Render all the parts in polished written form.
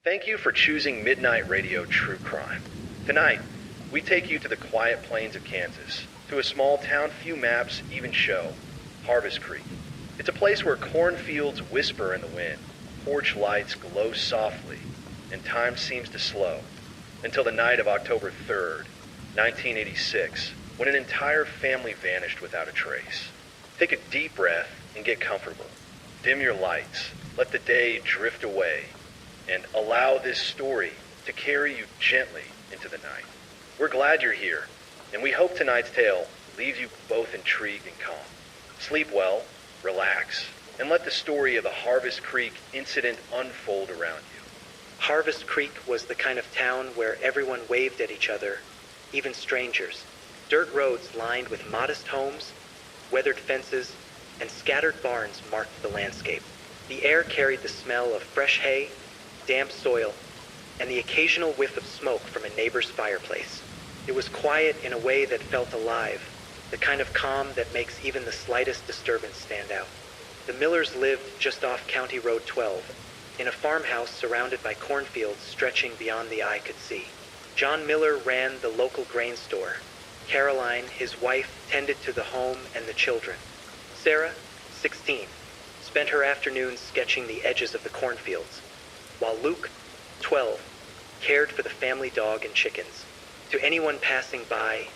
Thank you for choosing Midnight Radio True Crime. Tonight, we take you to the quiet plains of Kansas, to a small town few maps even show, Harvest Creek. It's a place where cornfields whisper in the wind, porch lights glow softly, and time seems to slow, until the night of October 3rd, 1986, when an entire family vanished without a trace. Take a deep breath and get comfortable. Dim your lights, let the day drift away, and allow this story to carry you gently into the night. We're glad you're here, and we hope tonight's tale leaves you both intrigued and calm. Sleep well, relax, and let the story of the Harvest Creek incident unfold around you. Harvest Creek was the kind of town where everyone waved at each other, even strangers. Dirt roads lined with modest homes, weathered fences, and scattered barns marked the landscape. The air carried the smell of fresh hay, damp soil, and the occasional whiff of smoke from a neighbor's fireplace. It was quiet in a way that felt alive, the kind of calm that makes even the slightest disturbance stand out. The Millers lived just off County Road 12, in a farmhouse surrounded by cornfields stretching beyond the eye could see. John Miller ran the local grain store. Caroline, his wife, tended to the home and the children. Sarah, 16, spent her afternoons sketching the edges of the cornfields, while Luke, 12, cared for the family dog and chickens. To anyone passing by,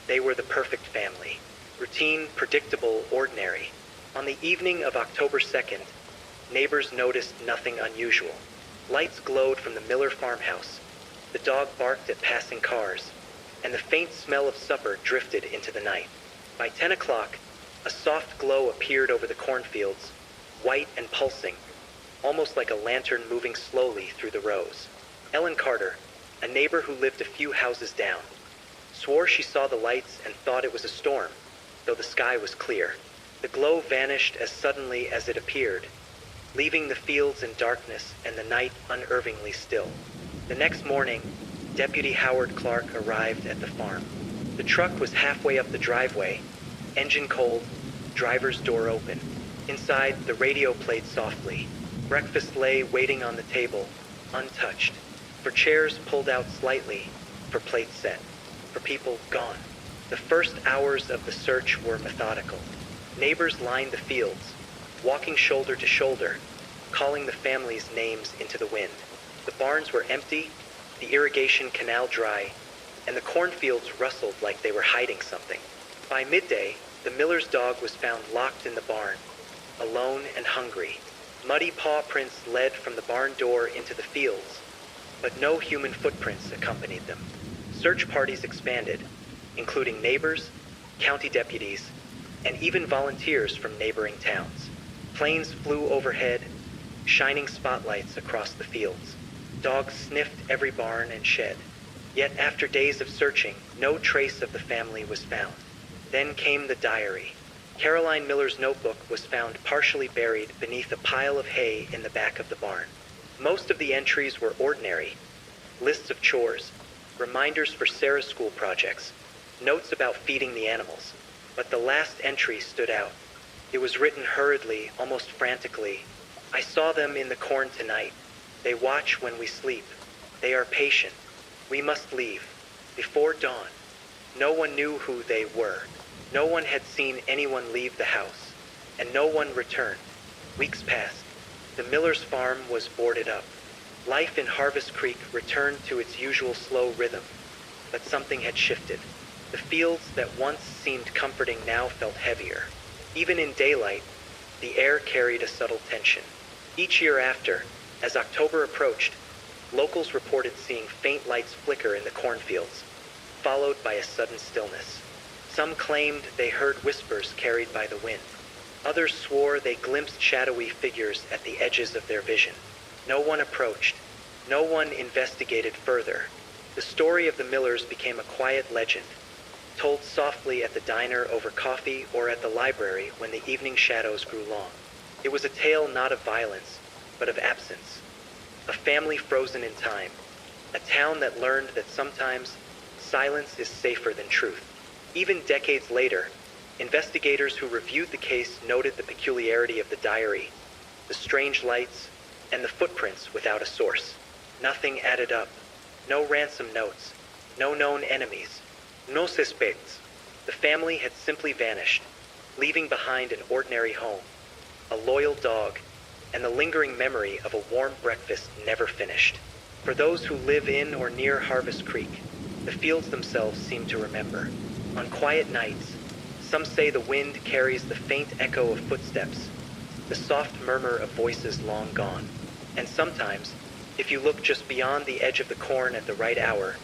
they were the perfect family. Routine, predictable, ordinary. On the evening of October 2nd, neighbors noticed nothing unusual. Lights glowed from the Miller farmhouse. The dog barked at passing cars, and the faint smell of supper drifted into the night. By 10 o'clock, a soft glow appeared over the cornfields, white and pulsing, almost like a lantern moving slowly through the rows. Ellen Carter, a neighbor who lived a few houses down, swore she saw the lights and thought it was a storm, though the sky was clear. The glow vanished as suddenly as it appeared, leaving the fields in darkness and the night unervingly still. The next morning, Deputy Howard Clark arrived at the farm. The truck was halfway up the driveway, engine cold, driver's door open. Inside, the radio played softly. Breakfast lay waiting on the table, untouched, for chairs pulled out slightly, for plates set, for people gone. The first hours of the search were methodical. Neighbors lined the fields, walking shoulder to shoulder, calling the family's names into the wind. The barns were empty, the irrigation canal dry, and the cornfields rustled like they were hiding something. By midday, the Miller's dog was found locked in the barn, alone and hungry. Muddy paw prints led from the barn door into the fields, but no human footprints accompanied them. Search parties expanded, including neighbors, county deputies, and even volunteers from neighboring towns. Planes flew overhead, shining spotlights across the fields. Dogs sniffed every barn and shed. Yet after days of searching, no trace of the family was found. Then came the diary. Caroline Miller's notebook was found partially buried beneath a pile of hay in the back of the barn. Most of the entries were ordinary. Lists of chores, reminders for Sarah's school projects, notes about feeding the animals. But the last entry stood out. It was written hurriedly, almost frantically. I saw them in the corn tonight. They watch when we sleep. They are patient. We must leave. Before dawn. No one knew who they were. No one had seen anyone leave the house, and no one returned. Weeks passed. The Miller's farm was boarded up. Life in Harvest Creek returned to its usual slow rhythm, but something had shifted. The fields that once seemed comforting now felt heavier. Even in daylight, the air carried a subtle tension. Each year after, as October approached, locals reported seeing faint lights flicker in the cornfields, followed by a sudden stillness. Some claimed they heard whispers carried by the wind. Others swore they glimpsed shadowy figures at the edges of their vision. No one approached. No one investigated further. The story of the Millers became a quiet legend, told softly at the diner over coffee or at the library when the evening shadows grew long. It was a tale not of violence, but of absence. A family frozen in time. A town that learned that sometimes silence is safer than truth. Even decades later, investigators who reviewed the case noted the peculiarity of the diary, the strange lights, and the footprints without a source. Nothing added up. No ransom notes. No known enemies. No suspects. The family had simply vanished, leaving behind an ordinary home, a loyal dog, and the lingering memory of a warm breakfast never finished. For those who live in or near Harvest Creek, the fields themselves seem to remember. On quiet nights, some say the wind carries the faint echo of footsteps, the soft murmur of voices long gone. And sometimes, if you look just beyond the edge of the corn at the right hour,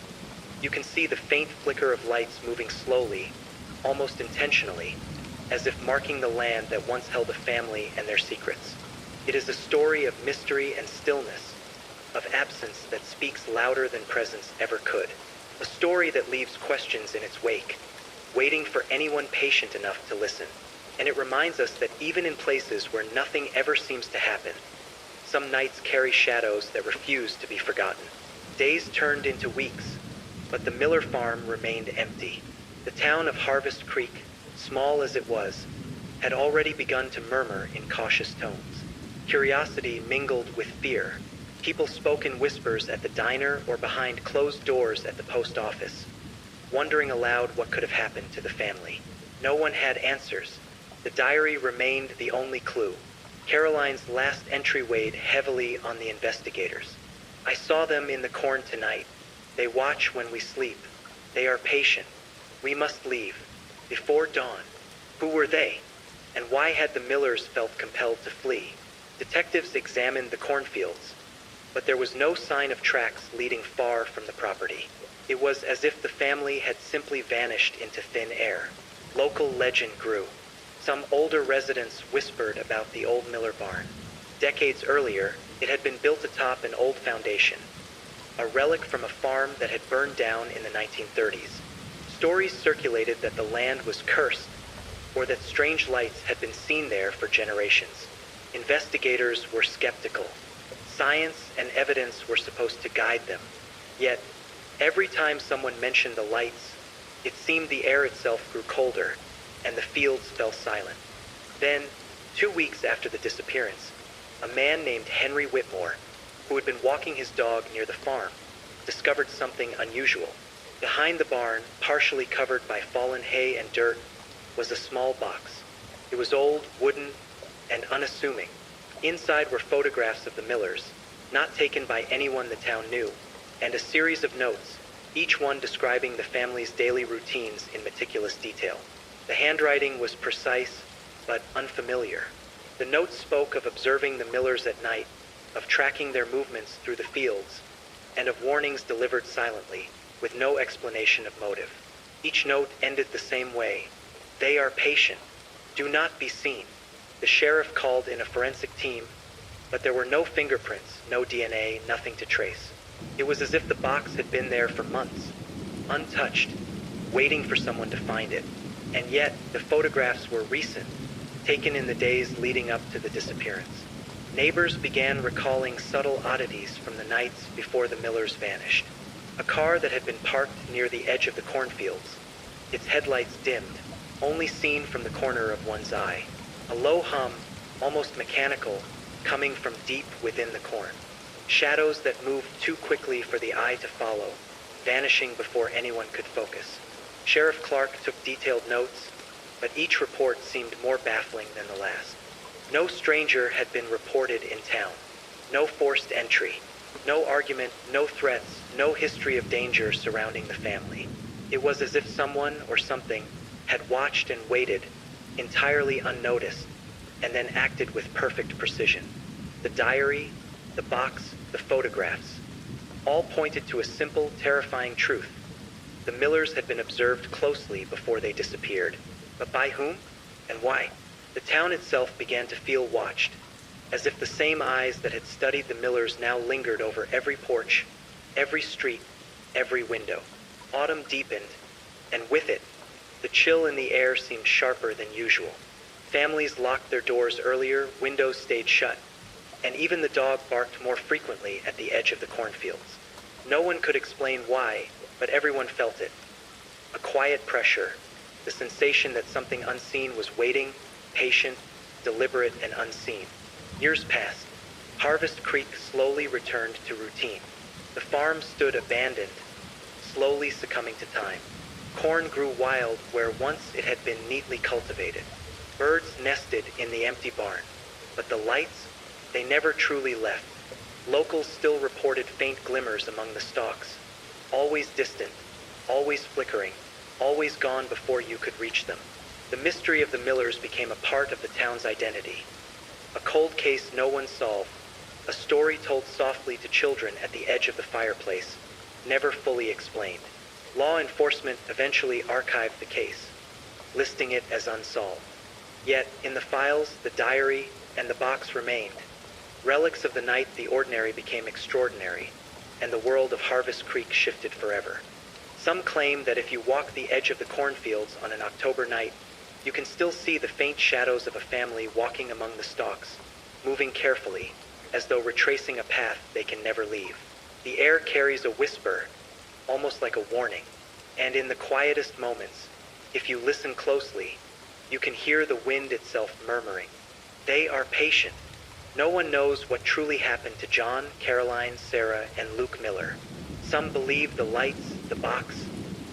you can see the faint flicker of lights moving slowly, almost intentionally, as if marking the land that once held a family and their secrets. It is a story of mystery and stillness, of absence that speaks louder than presence ever could. A story that leaves questions in its wake, waiting for anyone patient enough to listen. And it reminds us that even in places where nothing ever seems to happen, some nights carry shadows that refuse to be forgotten. Days turned into weeks, but the Miller farm remained empty. The town of Harvest Creek, small as it was, had already begun to murmur in cautious tones. Curiosity mingled with fear. People spoke in whispers at the diner or behind closed doors at the post office, wondering aloud what could have happened to the family. No one had answers. The diary remained the only clue. Caroline's last entry weighed heavily on the investigators. I saw them in the corn tonight. They watch when we sleep. They are patient. We must leave. Before dawn. Who were they? And why had the Millers felt compelled to flee? Detectives examined the cornfields, but there was no sign of tracks leading far from the property. It was as if the family had simply vanished into thin air. Local legend grew. Some older residents whispered about the old Miller barn. Decades earlier, it had been built atop an old foundation, a relic from a farm that had burned down in the 1930s. Stories circulated that the land was cursed, or that strange lights had been seen there for generations. Investigators were skeptical. Science and evidence were supposed to guide them. Yet, every time someone mentioned the lights, it seemed the air itself grew colder, and the fields fell silent. Then, 2 weeks after the disappearance, a man named Henry Whitmore, who had been walking his dog near the farm, discovered something unusual. Behind the barn, partially covered by fallen hay and dirt, was a small box. It was old, wooden, and unassuming. Inside were photographs of the Millers, not taken by anyone the town knew, and a series of notes, each one describing the family's daily routines in meticulous detail. The handwriting was precise, but unfamiliar. The notes spoke of observing the Millers at night, of tracking their movements through the fields, and of warnings delivered silently, with no explanation of motive. Each note ended the same way. They are patient. Do not be seen. The sheriff called in a forensic team, but there were no fingerprints, no DNA, nothing to trace. It was as if the box had been there for months, untouched, waiting for someone to find it. And yet, the photographs were recent, taken in the days leading up to the disappearance. Neighbors began recalling subtle oddities from the nights before the Millers vanished. A car that had been parked near the edge of the cornfields, its headlights dimmed, only seen from the corner of one's eye. A low hum, almost mechanical, coming from deep within the corn. Shadows that moved too quickly for the eye to follow, vanishing before anyone could focus. Sheriff Clark took detailed notes, but each report seemed more baffling than the last. No stranger had been reported in town. No forced entry. No argument, no threats, no history of danger surrounding the family. It was as if someone or something had watched and waited, entirely unnoticed, and then acted with perfect precision. The diary, the box, the photographs, all pointed to a simple, terrifying truth. The Millers had been observed closely before they disappeared. But by whom and why? The town itself began to feel watched, as if the same eyes that had studied the Millers now lingered over every porch, every street, every window. Autumn deepened, and with it, the chill in the air seemed sharper than usual. Families locked their doors earlier, windows stayed shut, and even the dog barked more frequently at the edge of the cornfields. No one could explain why, but everyone felt it. A quiet pressure, the sensation that something unseen was waiting, patient, deliberate, and unseen. Years passed. Harvest Creek slowly returned to routine. The farm stood abandoned, slowly succumbing to time. Corn grew wild where once it had been neatly cultivated. Birds nested in the empty barn, but the lights, they never truly left. Locals still reported faint glimmers among the stalks, always distant, always flickering, always gone before you could reach them. The mystery of the Millers became a part of the town's identity. A cold case no one solved, a story told softly to children at the edge of the fireplace, never fully explained. Law enforcement eventually archived the case, listing it as unsolved. Yet, in the files, the diary, and the box remained. Relics of the night the ordinary became extraordinary, and the world of Harvest Creek shifted forever. Some claim that if you walk the edge of the cornfields on an October night, you can still see the faint shadows of a family walking among the stalks, moving carefully, as though retracing a path they can never leave. The air carries a whisper, almost like a warning, and in the quietest moments, if you listen closely, you can hear the wind itself murmuring. They are patient. No one knows what truly happened to John, Caroline, Sarah, and Luke Miller. Some believe the lights, the box,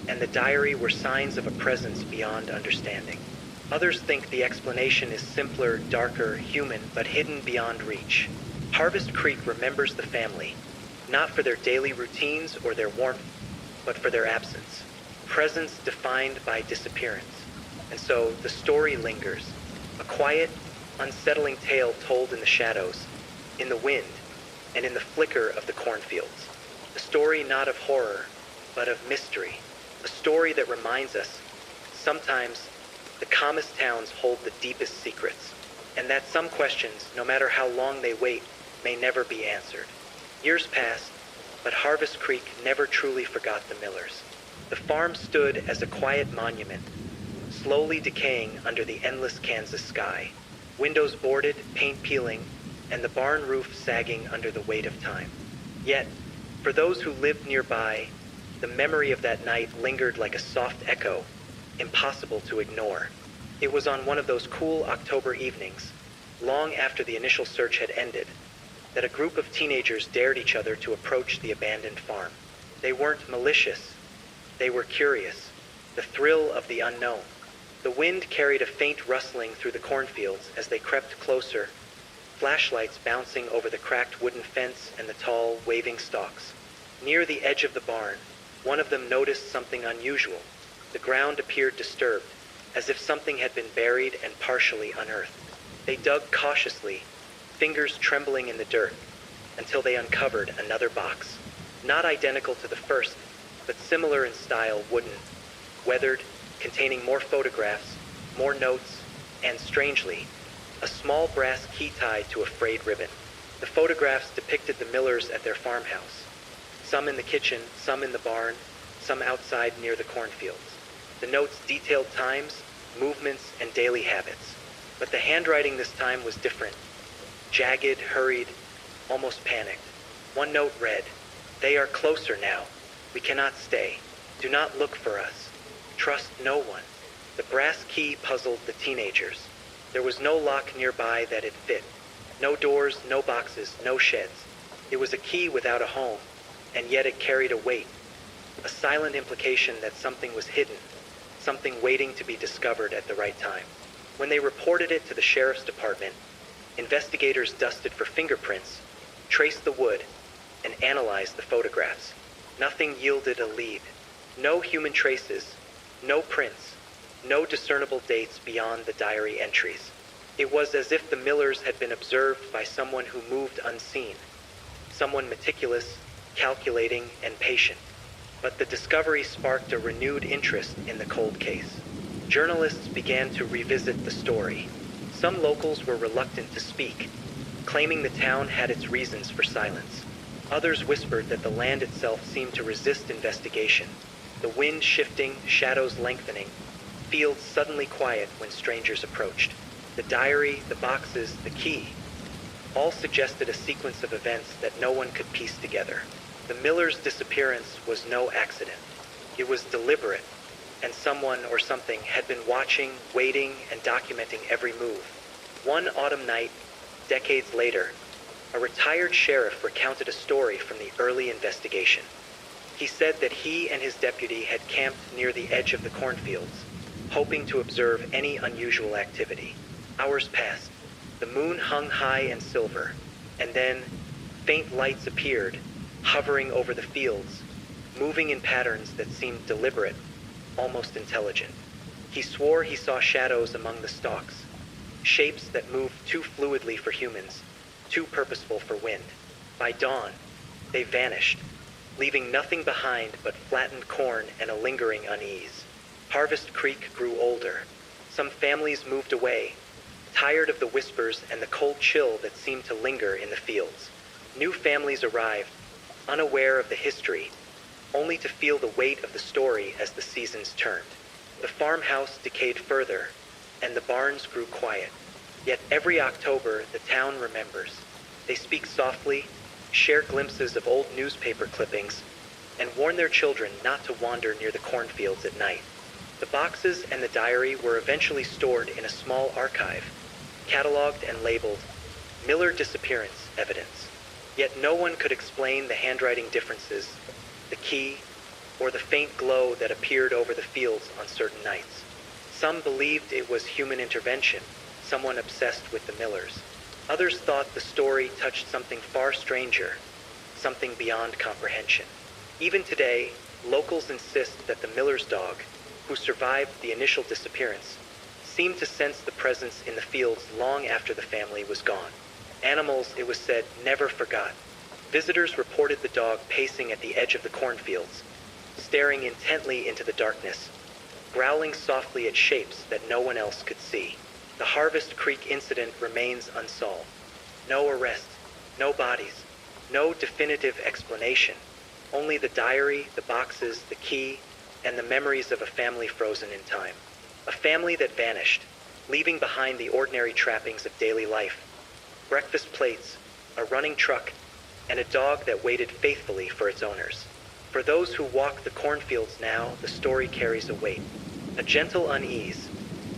and the diary were signs of a presence beyond understanding. Others think the explanation is simpler, darker, human, but hidden beyond reach. Harvest Creek remembers the family, not for their daily routines or their warmth, but for their absence. Presence defined by disappearance. And so the story lingers, a quiet, unsettling tale told in the shadows, in the wind, and in the flicker of the cornfields. A story not of horror, but of mystery. A story that reminds us, sometimes, the calmest towns hold the deepest secrets, and that some questions, no matter how long they wait, may never be answered. Years passed, but Harvest Creek never truly forgot the Millers. The farm stood as a quiet monument, slowly decaying under the endless Kansas sky. Windows boarded, paint peeling, and the barn roof sagging under the weight of time. Yet, for those who lived nearby, the memory of that night lingered like a soft echo, impossible to ignore. It was on one of those cool October evenings, long after the initial search had ended, that a group of teenagers dared each other to approach the abandoned farm. They weren't malicious. They were curious, the thrill of the unknown. The wind carried a faint rustling through the cornfields as they crept closer, flashlights bouncing over the cracked wooden fence and the tall, waving stalks. Near the edge of the barn, one of them noticed something unusual. The ground appeared disturbed, as if something had been buried and partially unearthed. They dug cautiously, fingers trembling in the dirt, until they uncovered another box. Not identical to the first, but similar in style, wooden, weathered, containing more photographs, more notes, and strangely, a small brass key tied to a frayed ribbon. The photographs depicted the Millers at their farmhouse, some in the kitchen, some in the barn, some outside near the cornfields. The notes detailed times, movements, and daily habits. But the handwriting this time was different. Jagged, hurried, almost panicked. One note read, "They are closer now. We cannot stay. Do not look for us. Trust no one." The brass key puzzled the teenagers. There was no lock nearby that it fit. No doors, no boxes, no sheds. It was a key without a home, and yet it carried a weight. A silent implication that something was hidden, something waiting to be discovered at the right time. When they reported it to the sheriff's department, investigators dusted for fingerprints, traced the wood, and analyzed the photographs. Nothing yielded a lead. No human traces, no prints, no discernible dates beyond the diary entries. It was as if the Millers had been observed by someone who moved unseen, someone meticulous, calculating, and patient. But the discovery sparked a renewed interest in the cold case. Journalists began to revisit the story. Some locals were reluctant to speak, claiming the town had its reasons for silence. Others whispered that the land itself seemed to resist investigation. The wind shifting, shadows lengthening, fields suddenly quiet when strangers approached. The diary, the boxes, the key, all suggested a sequence of events that no one could piece together. The Millers' disappearance was no accident. It was deliberate, and someone or something had been watching, waiting, and documenting every move. One autumn night, decades later, A retired sheriff recounted a story from the early investigation. He said that he and his deputy had camped near the edge of the cornfields, hoping to observe any unusual activity. Hours passed. The moon hung high and silver, and then faint lights appeared, hovering over the fields, moving in patterns that seemed deliberate, almost intelligent. He swore he saw shadows among the stalks, shapes that moved too fluidly for humans, too purposeful for wind. By dawn, they vanished, leaving nothing behind but flattened corn and a lingering unease. Harvest Creek grew older. Some families moved away, tired of the whispers and the cold chill that seemed to linger in the fields. New families arrived, unaware of the history, only to feel the weight of the story as the seasons turned. The farmhouse decayed further, and the barns grew quiet. Yet every October, the town remembers. They speak softly, share glimpses of old newspaper clippings, and warn their children not to wander near the cornfields at night. The boxes and the diary were eventually stored in a small archive, cataloged and labeled Miller Disappearance Evidence. Yet no one could explain the handwriting differences, the key, or the faint glow that appeared over the fields on certain nights. Some believed it was human intervention, someone obsessed with the Millers. Others thought the story touched something far stranger, something beyond comprehension. Even today, locals insist that the Miller's dog, who survived the initial disappearance, seemed to sense the presence in the fields long after the family was gone. Animals, it was said, never forgot. Visitors reported the dog pacing at the edge of the cornfields, staring intently into the darkness, growling softly at shapes that no one else could see. The Harvest Creek incident remains unsolved. No arrest, no bodies, no definitive explanation. Only the diary, the boxes, the key, and the memories of a family frozen in time. A family that vanished, leaving behind the ordinary trappings of daily life. Breakfast plates, a running truck, and a dog that waited faithfully for its owners. For those who walk the cornfields now, the story carries a weight. A gentle unease,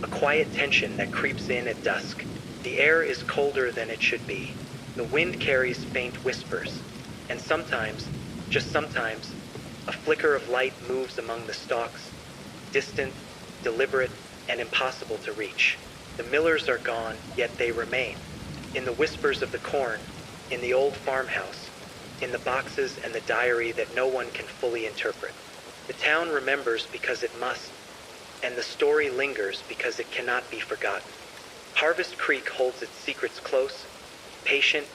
a quiet tension that creeps in at dusk. The air is colder than it should be. The wind carries faint whispers. And sometimes, just sometimes, a flicker of light moves among the stalks, distant, deliberate, and impossible to reach. The Millers are gone, yet they remain. In the whispers of the corn, in the old farmhouse, in the boxes and the diary that no one can fully interpret. The town remembers because it must, and the story lingers because it cannot be forgotten. Harvest Creek holds its secrets close, patient,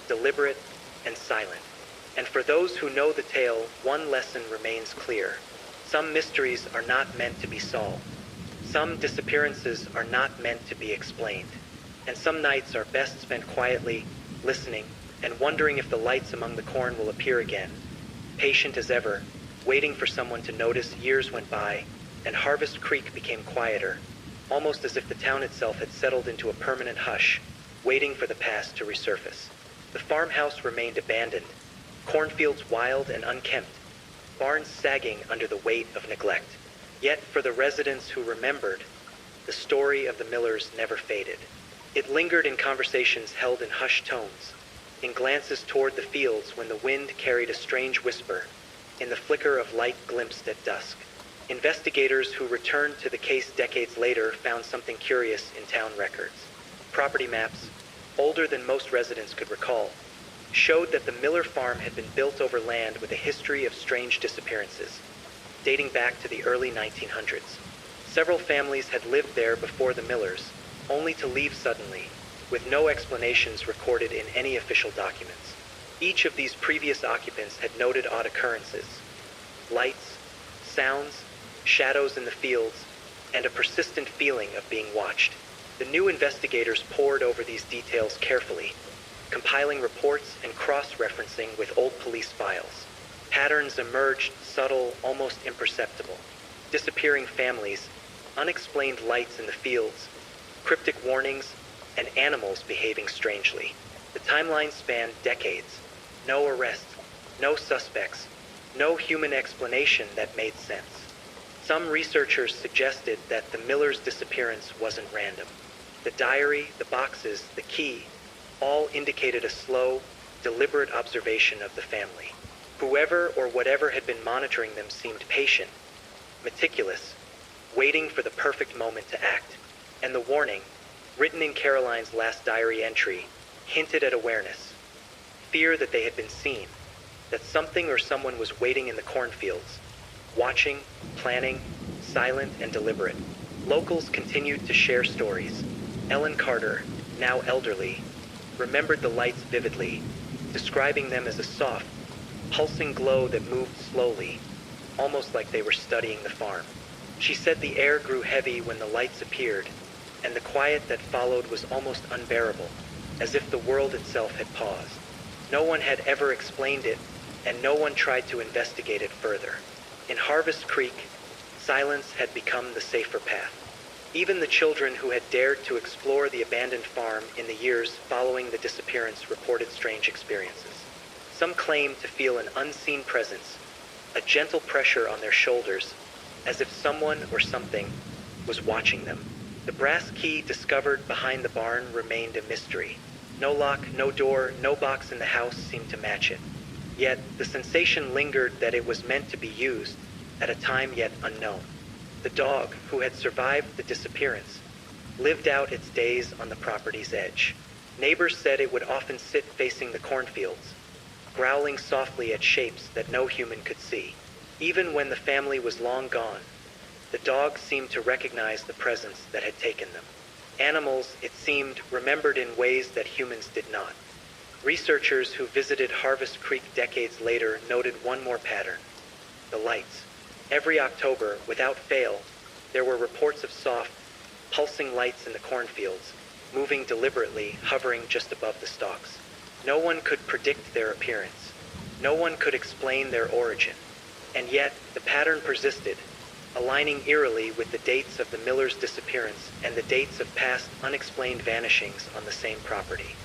deliberate, and silent. And for those who know the tale, one lesson remains clear. Some mysteries are not meant to be solved. Some disappearances are not meant to be explained. And some nights are best spent quietly, listening, and wondering if the lights among the corn will appear again. Patient as ever, waiting for someone to notice. Years went by, and Harvest Creek became quieter, almost as if the town itself had settled into a permanent hush, waiting for the past to resurface. The farmhouse remained abandoned, cornfields wild and unkempt, barns sagging under the weight of neglect. Yet for the residents who remembered, the story of the Millers never faded. It lingered in conversations held in hushed tones, in glances toward the fields when the wind carried a strange whisper, in the flicker of light glimpsed at dusk. Investigators who returned to the case decades later found something curious in town records. Property maps, older than most residents could recall, showed that the Miller farm had been built over land with a history of strange disappearances, dating back to the early 1900s. Several families had lived there before the Millers, only to leave suddenly, with no explanations recorded in any official documents. Each of these previous occupants had noted odd occurrences: lights, sounds, shadows in the fields, and a persistent feeling of being watched. The new investigators pored over these details carefully, compiling reports and cross-referencing with old police files. Patterns emerged, subtle, almost imperceptible. Disappearing families, unexplained lights in the fields, cryptic warnings, and animals behaving strangely. The timeline spanned decades. No arrests, no suspects, no human explanation that made sense. Some researchers suggested that the Miller's disappearance wasn't random. The diary, the boxes, the key, all indicated a slow, deliberate observation of the family. Whoever or whatever had been monitoring them seemed patient, meticulous, waiting for the perfect moment to act. And the warning, written in Caroline's last diary entry, hinted at awareness, fear that they had been seen, that something or someone was waiting in the cornfields, watching, planning, silent and deliberate. Locals continued to share stories. Ellen Carter, now elderly, remembered the lights vividly, describing them as a soft, pulsing glow that moved slowly, almost like they were studying the farm. She said the air grew heavy when the lights appeared, and the quiet that followed was almost unbearable, as if the world itself had paused. No one had ever explained it, and no one tried to investigate it further. In Harvest Creek, silence had become the safer path. Even the children who had dared to explore the abandoned farm in the years following the disappearance reported strange experiences. Some claimed to feel an unseen presence, a gentle pressure on their shoulders, as if someone or something was watching them. The brass key discovered behind the barn remained a mystery. No lock, no door, no box in the house seemed to match it. Yet the sensation lingered that it was meant to be used at a time yet unknown. The dog, who had survived the disappearance, lived out its days on the property's edge. Neighbors said it would often sit facing the cornfields, growling softly at shapes that no human could see. Even when the family was long gone, the dog seemed to recognize the presence that had taken them. Animals, it seemed, remembered in ways that humans did not. Researchers who visited Harvest Creek decades later noted one more pattern: the lights. Every October, without fail, there were reports of soft, pulsing lights in the cornfields, moving deliberately, hovering just above the stalks. No one could predict their appearance. No one could explain their origin. And yet, the pattern persisted, aligning eerily with the dates of the Millers' disappearance and the dates of past unexplained vanishings on the same property.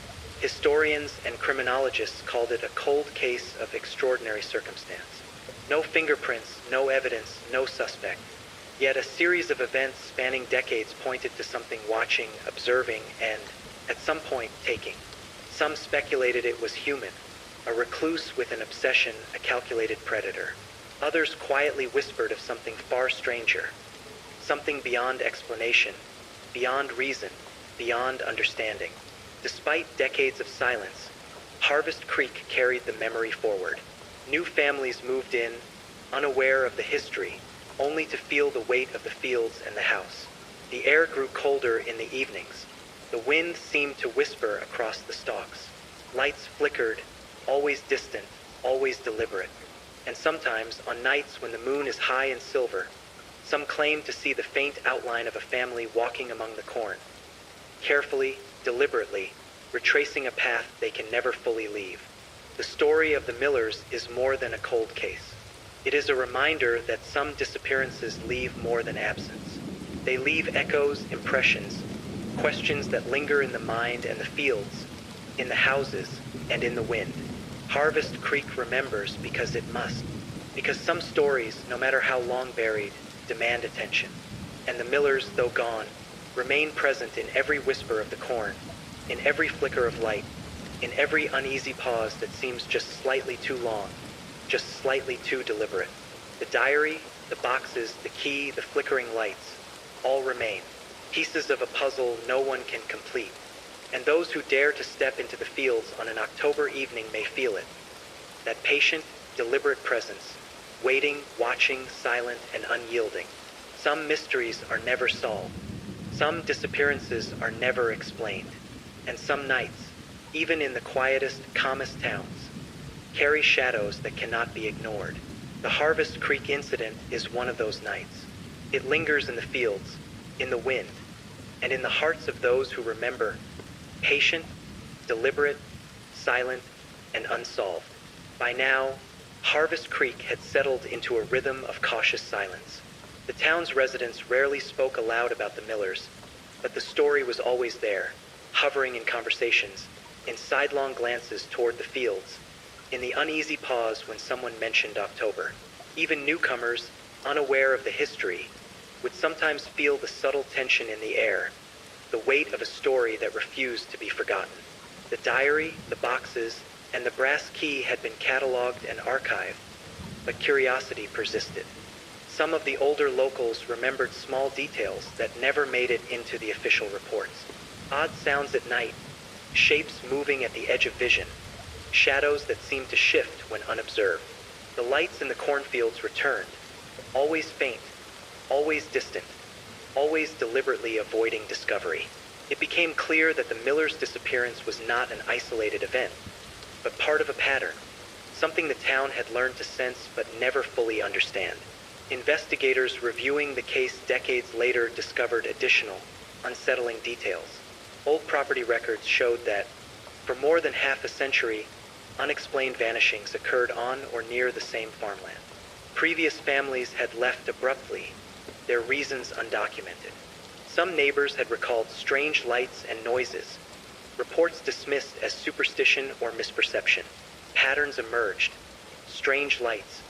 Historians and criminologists called it a cold case of extraordinary circumstance. No fingerprints, no evidence, no suspect. Yet a series of events spanning decades pointed to something watching, observing, and, at some point, taking. Some speculated it was human, a recluse with an obsession, a calculated predator. Others quietly whispered of something far stranger, something beyond explanation, beyond reason, beyond understanding. Despite decades of silence, Harvest Creek carried the memory forward. New families moved in, unaware of the history, only to feel the weight of the fields and the house. The air grew colder in the evenings. The wind seemed to whisper across the stalks. Lights flickered, always distant, always deliberate. And sometimes, on nights when the moon is high and silver, some claim to see the faint outline of a family walking among the corn, carefully, deliberately, retracing a path they can never fully leave. The story of the Millers is more than a cold case. It is a reminder that some disappearances leave more than absence. They leave echoes, impressions, questions that linger in the mind and the fields, in the houses, and in the wind. Harvest Creek remembers because it must, because some stories, no matter how long buried, demand attention. And the Millers, though gone, remain present in every whisper of the corn, in every flicker of light, in every uneasy pause that seems just slightly too long, just slightly too deliberate. The diary, the boxes, the key, the flickering lights, all remain, pieces of a puzzle no one can complete. And those who dare to step into the fields on an October evening may feel it, that patient, deliberate presence, waiting, watching, silent, and unyielding. Some mysteries are never solved. Some disappearances are never explained. And some nights, even in the quietest, calmest towns, carry shadows that cannot be ignored. The Harvest Creek incident is one of those nights. It lingers in the fields, in the wind, and in the hearts of those who remember, patient, deliberate, silent, and unsolved. By now, Harvest Creek had settled into a rhythm of cautious silence. The town's residents rarely spoke aloud about the Millers, but the story was always there, hovering in conversations, in sidelong glances toward the fields, in the uneasy pause when someone mentioned October. Even newcomers, unaware of the history, would sometimes feel the subtle tension in the air, the weight of a story that refused to be forgotten. The diary, the boxes, and the brass key had been cataloged and archived, but curiosity persisted. Some of the older locals remembered small details that never made it into the official reports. Odd sounds at night, shapes moving at the edge of vision, shadows that seemed to shift when unobserved. The lights in the cornfields returned, always faint, always distant, always deliberately avoiding discovery. It became clear that the Millers' disappearance was not an isolated event, but part of a pattern, something the town had learned to sense but never fully understand. Investigators reviewing the case decades later discovered additional, unsettling details. Old property records showed that, for more than half a century, unexplained vanishings occurred on or near the same farmland. Previous families had left abruptly, their reasons undocumented. Some neighbors had recalled strange lights and noises, reports dismissed as superstition or misperception. Patterns emerged, strange lights,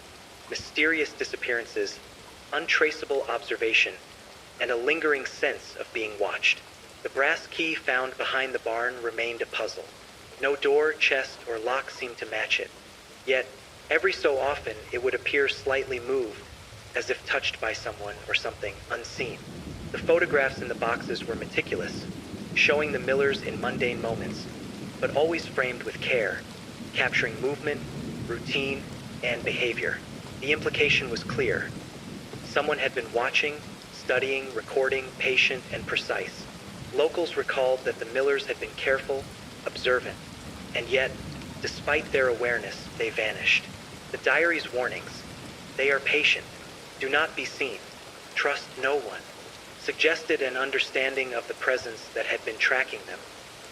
mysterious disappearances, untraceable observation, and a lingering sense of being watched. The brass key found behind the barn remained a puzzle. No door, chest, or lock seemed to match it. Yet, every so often, it would appear slightly moved, as if touched by someone or something unseen. The photographs in the boxes were meticulous, showing the Millers in mundane moments, but always framed with care, capturing movement, routine, and behavior. The implication was clear. Someone had been watching, studying, recording, patient, and precise. Locals recalled that the Millers had been careful, observant, and yet, despite their awareness, they vanished. The diary's warnings, "They are patient, do not be seen, trust no one," suggested an understanding of the presence that had been tracking them,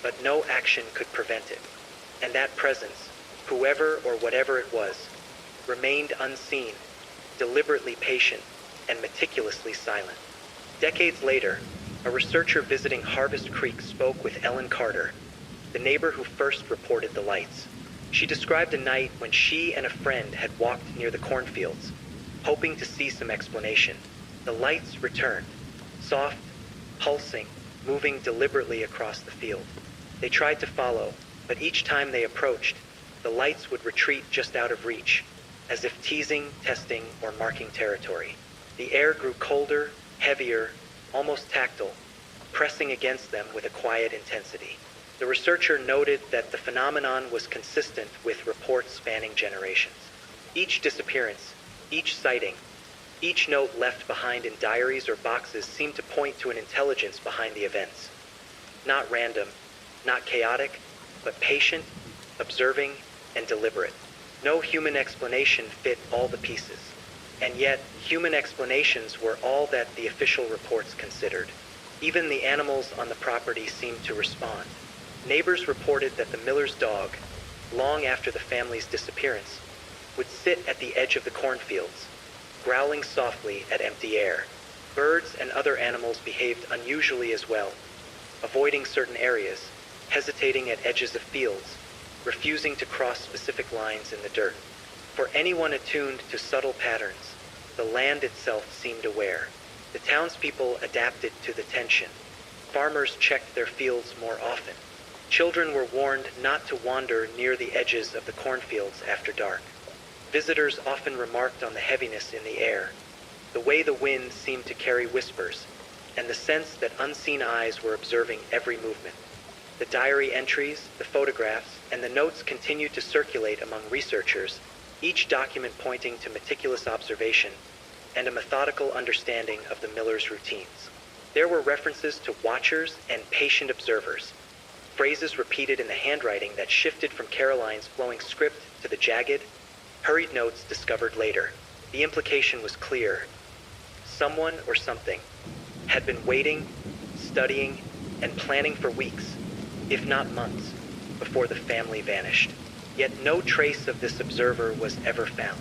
but no action could prevent it. And that presence, whoever or whatever it was, remained unseen, deliberately patient, and meticulously silent. Decades later, a researcher visiting Harvest Creek spoke with Ellen Carter, the neighbor who first reported the lights. She described a night when she and a friend had walked near the cornfields, hoping to see some explanation. The lights returned, soft, pulsing, moving deliberately across the field. They tried to follow, but each time they approached, the lights would retreat just out of reach, as if teasing, testing, or marking territory. The air grew colder, heavier, almost tactile, pressing against them with a quiet intensity. The researcher noted that the phenomenon was consistent with reports spanning generations. Each disappearance, each sighting, each note left behind in diaries or boxes seemed to point to an intelligence behind the events. Not random, not chaotic, but patient, observing, and deliberate. No human explanation fit all the pieces. And yet, human explanations were all that the official reports considered. Even the animals on the property seemed to respond. Neighbors reported that the Miller's dog, long after the family's disappearance, would sit at the edge of the cornfields, growling softly at empty air. Birds and other animals behaved unusually as well, avoiding certain areas, hesitating at edges of fields, refusing to cross specific lines in the dirt. For anyone attuned to subtle patterns, the land itself seemed aware. The townspeople adapted to the tension. Farmers checked their fields more often. Children were warned not to wander near the edges of the cornfields after dark. Visitors often remarked on the heaviness in the air, the way the wind seemed to carry whispers, and the sense that unseen eyes were observing every movement. The diary entries, the photographs, and the notes continued to circulate among researchers, each document pointing to meticulous observation and a methodical understanding of the Millers' routines. There were references to watchers and patient observers, phrases repeated in the handwriting that shifted from Caroline's flowing script to the jagged, hurried notes discovered later. The implication was clear. Someone or something had been waiting, studying, and planning for weeks, if not months, before the family vanished. Yet no trace of this observer was ever found.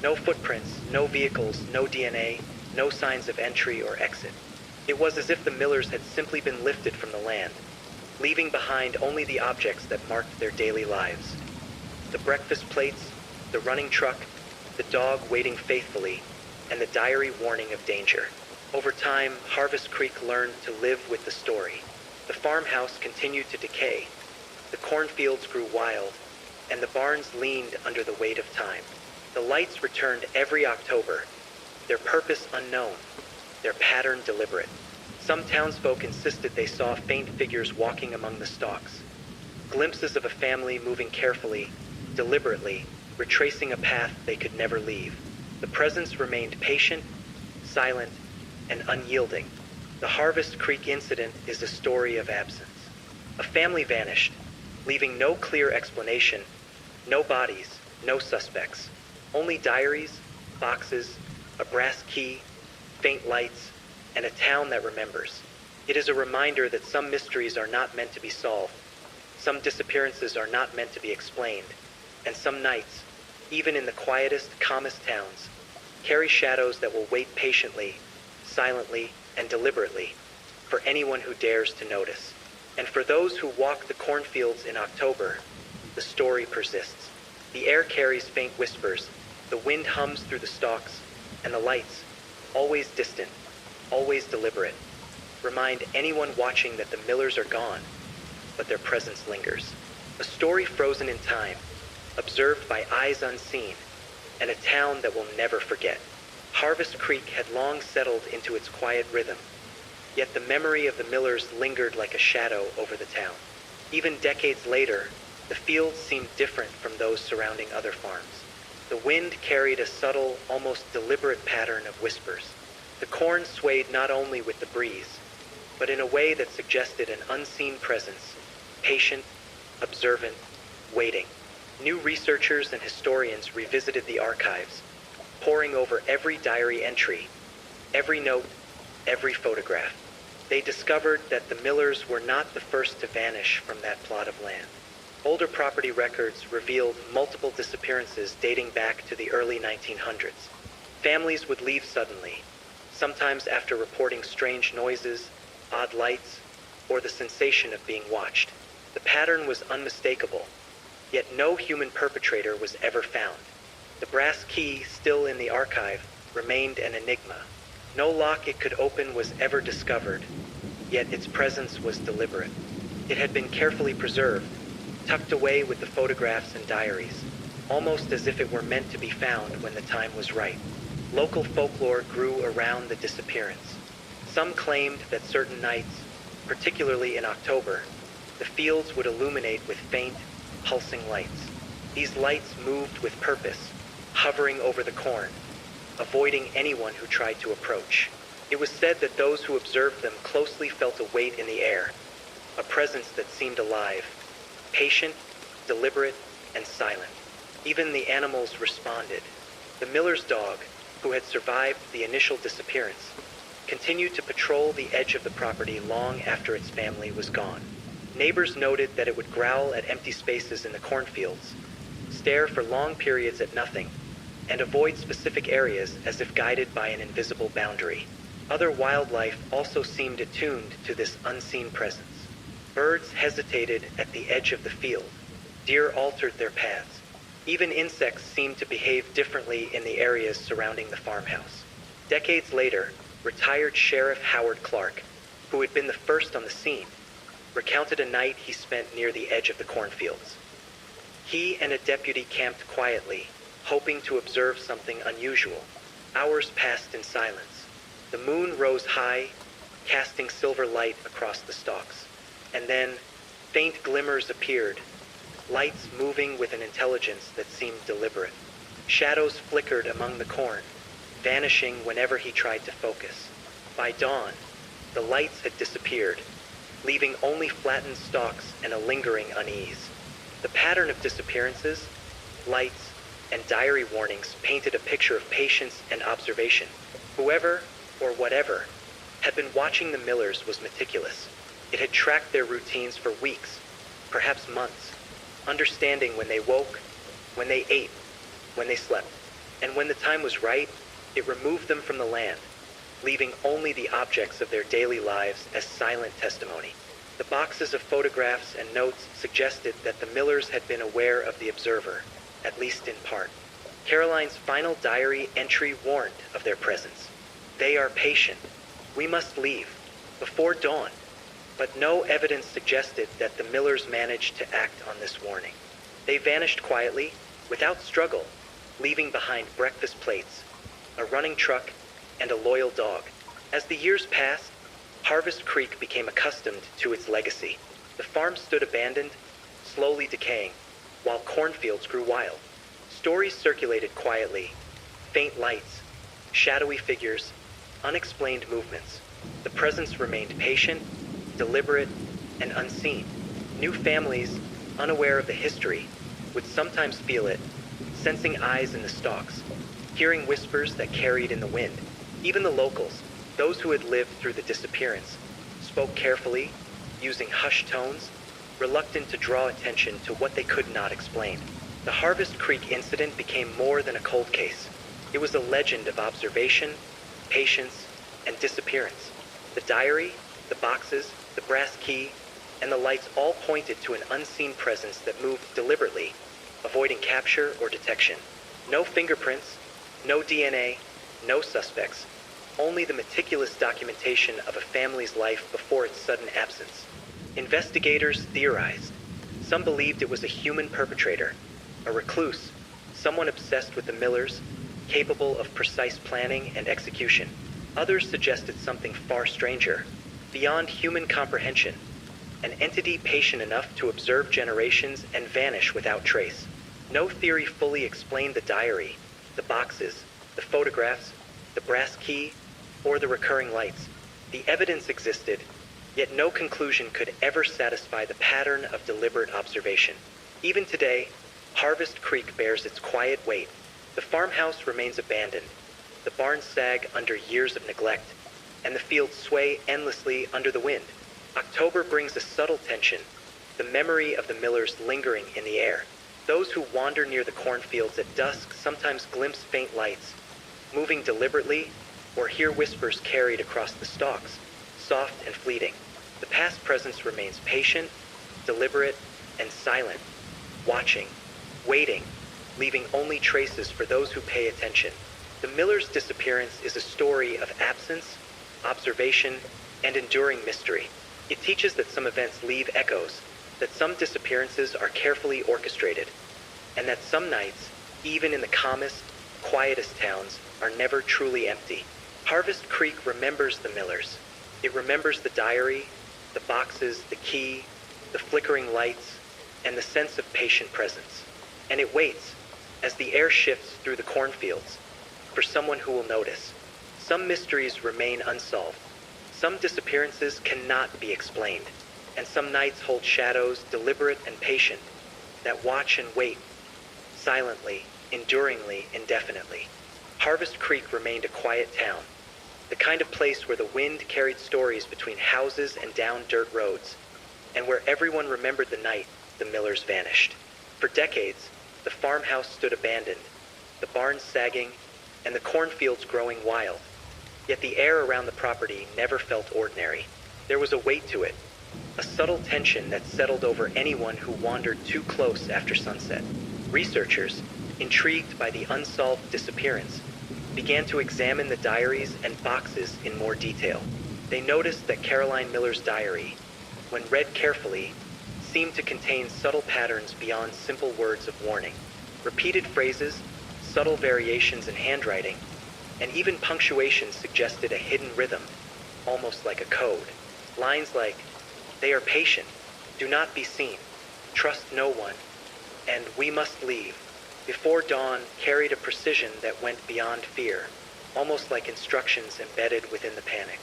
No footprints, no vehicles, no DNA, no signs of entry or exit. It was as if the Millers had simply been lifted from the land, leaving behind only the objects that marked their daily lives. The breakfast plates, the running truck, the dog waiting faithfully, and the diary warning of danger. Over time, Harvest Creek learned to live with the story. The farmhouse continued to decay, The cornfields grew wild, and the barns leaned under the weight of time. The lights returned every October, their purpose unknown, their pattern deliberate. Some townsfolk insisted they saw faint figures walking among the stalks, glimpses of a family moving carefully, deliberately, retracing a path they could never leave. The presence remained patient, silent, and unyielding. The Harvest Creek incident is a story of absence. A family vanished, leaving no clear explanation, no bodies, no suspects, only diaries, boxes, a brass key, faint lights, and a town that remembers. It is a reminder that some mysteries are not meant to be solved, some disappearances are not meant to be explained, and some nights, even in the quietest, calmest towns, carry shadows that will wait patiently, silently, and deliberately for anyone who dares to notice. And for those who walk the cornfields in October, the story persists. The air carries faint whispers, the wind hums through the stalks, and the lights, always distant, always deliberate, remind anyone watching that the Millers are gone, but their presence lingers. A story frozen in time, observed by eyes unseen, and a town that will never forget. Harvest Creek had long settled into its quiet rhythm, yet the memory of the Millers lingered like a shadow over the town. Even decades later, the fields seemed different from those surrounding other farms. The wind carried a subtle, almost deliberate pattern of whispers. The corn swayed not only with the breeze, but in a way that suggested an unseen presence, patient, observant, waiting. New researchers and historians revisited the archives, poring over every diary entry, every note, every photograph. They discovered that the Millers were not the first to vanish from that plot of land. Older property records revealed multiple disappearances dating back to the early 1900s. Families would leave suddenly, sometimes after reporting strange noises, odd lights, or the sensation of being watched. The pattern was unmistakable, yet no human perpetrator was ever found. The brass key, still in the archive, remained an enigma. No lock it could open was ever discovered, yet its presence was deliberate. It had been carefully preserved, tucked away with the photographs and diaries, almost as if it were meant to be found when the time was right. Local folklore grew around the disappearance. Some claimed that certain nights, particularly in October, the fields would illuminate with faint, pulsing lights. These lights moved with purpose, hovering over the corn, avoiding anyone who tried to approach. It was said that those who observed them closely felt a weight in the air, a presence that seemed alive, patient, deliberate, and silent. Even the animals responded. The Miller's dog, who had survived the initial disappearance, continued to patrol the edge of the property long after its family was gone. Neighbors noted that it would growl at empty spaces in the cornfields, stare for long periods at nothing, and avoid specific areas as if guided by an invisible boundary. Other wildlife also seemed attuned to this unseen presence. Birds hesitated at the edge of the field. Deer altered their paths. Even insects seemed to behave differently in the areas surrounding the farmhouse. Decades later, retired Sheriff Howard Clark, who had been the first on the scene, recounted a night he spent near the edge of the cornfields. He and a deputy camped quietly, hoping to observe something unusual. Hours passed in silence. The moon rose high, casting silver light across the stalks. And then, faint glimmers appeared, lights moving with an intelligence that seemed deliberate. Shadows flickered among the corn, vanishing whenever he tried to focus. By dawn, the lights had disappeared, leaving only flattened stalks and a lingering unease. The pattern of disappearances, lights, and diary warnings painted a picture of patience and observation. Whoever, or whatever, had been watching the Millers was meticulous. It had tracked their routines for weeks, perhaps months, understanding when they woke, when they ate, when they slept. And when the time was right, it removed them from the land, leaving only the objects of their daily lives as silent testimony. The boxes of photographs and notes suggested that the Millers had been aware of the observer, at least in part. Caroline's final diary entry warned of their presence. They are patient. We must leave, before dawn. but no evidence suggested that the Millers managed to act on this warning. They vanished quietly, without struggle, leaving behind breakfast plates, a running truck, and a loyal dog. As the years passed, Harvest Creek became accustomed to its legacy. The farm stood abandoned, slowly decaying, while cornfields grew wild. Stories circulated quietly, faint lights, shadowy figures, unexplained movements. The presence remained patient, deliberate, and unseen. New families, unaware of the history, would sometimes feel it, sensing eyes in the stalks, hearing whispers that carried in the wind. Even the locals, those who had lived through the disappearance, spoke carefully, using hushed tones, reluctant to draw attention to what they could not explain. The Harvest Creek incident became more than a cold case. It was a legend of observation, patience, and disappearance. The diary, the boxes, the brass key, and the lights all pointed to an unseen presence that moved deliberately, avoiding capture or detection. No fingerprints, no DNA, no suspects, only the meticulous documentation of a family's life before its sudden absence. Investigators theorized. Some believed it was a human perpetrator, a recluse, someone obsessed with the Millers, capable of precise planning and execution. Others suggested something far stranger, beyond human comprehension, an entity patient enough to observe generations and vanish without trace. No theory fully explained the diary, the boxes, the photographs, the brass key, or the recurring lights. The evidence existed, yet no conclusion could ever satisfy the pattern of deliberate observation. Even today, Harvest Creek bears its quiet weight. The farmhouse remains abandoned, the barns sag under years of neglect, and the fields sway endlessly under the wind. October brings a subtle tension, the memory of the Millers lingering in the air. Those who wander near the cornfields at dusk sometimes glimpse faint lights, moving deliberately, or hear whispers carried across the stalks, soft and fleeting. The past presence remains patient, deliberate, and silent, watching, waiting, leaving only traces for those who pay attention. The Millers' disappearance is a story of absence, observation, and enduring mystery. It teaches that some events leave echoes, that some disappearances are carefully orchestrated, and that some nights, even in the calmest, quietest towns, are never truly empty. Harvest Creek remembers the Millers. It remembers the diary, the boxes, the key, the flickering lights, and the sense of patient presence. And it waits, as the air shifts through the cornfields, for someone who will notice. Some mysteries remain unsolved. Some disappearances cannot be explained, and some nights hold shadows deliberate and patient that watch and wait, silently, enduringly, indefinitely. Harvest Creek remained a quiet town, the kind of place where the wind carried stories between houses and down dirt roads, and where everyone remembered the night the Millers vanished. For decades, the farmhouse stood abandoned, the barns sagging, and the cornfields growing wild. Yet the air around the property never felt ordinary. There was a weight to it, a subtle tension that settled over anyone who wandered too close after sunset. Researchers, intrigued by the unsolved disappearance, began to examine the diaries and boxes in more detail. They noticed that Caroline Miller's diary, when read carefully, seemed to contain subtle patterns beyond simple words of warning. Repeated phrases, subtle variations in handwriting, and even punctuation suggested a hidden rhythm, almost like a code. Lines like, "They are patient, do not be seen, trust no one, and we must leave," before dawn carried a precision that went beyond fear, almost like instructions embedded within the panic.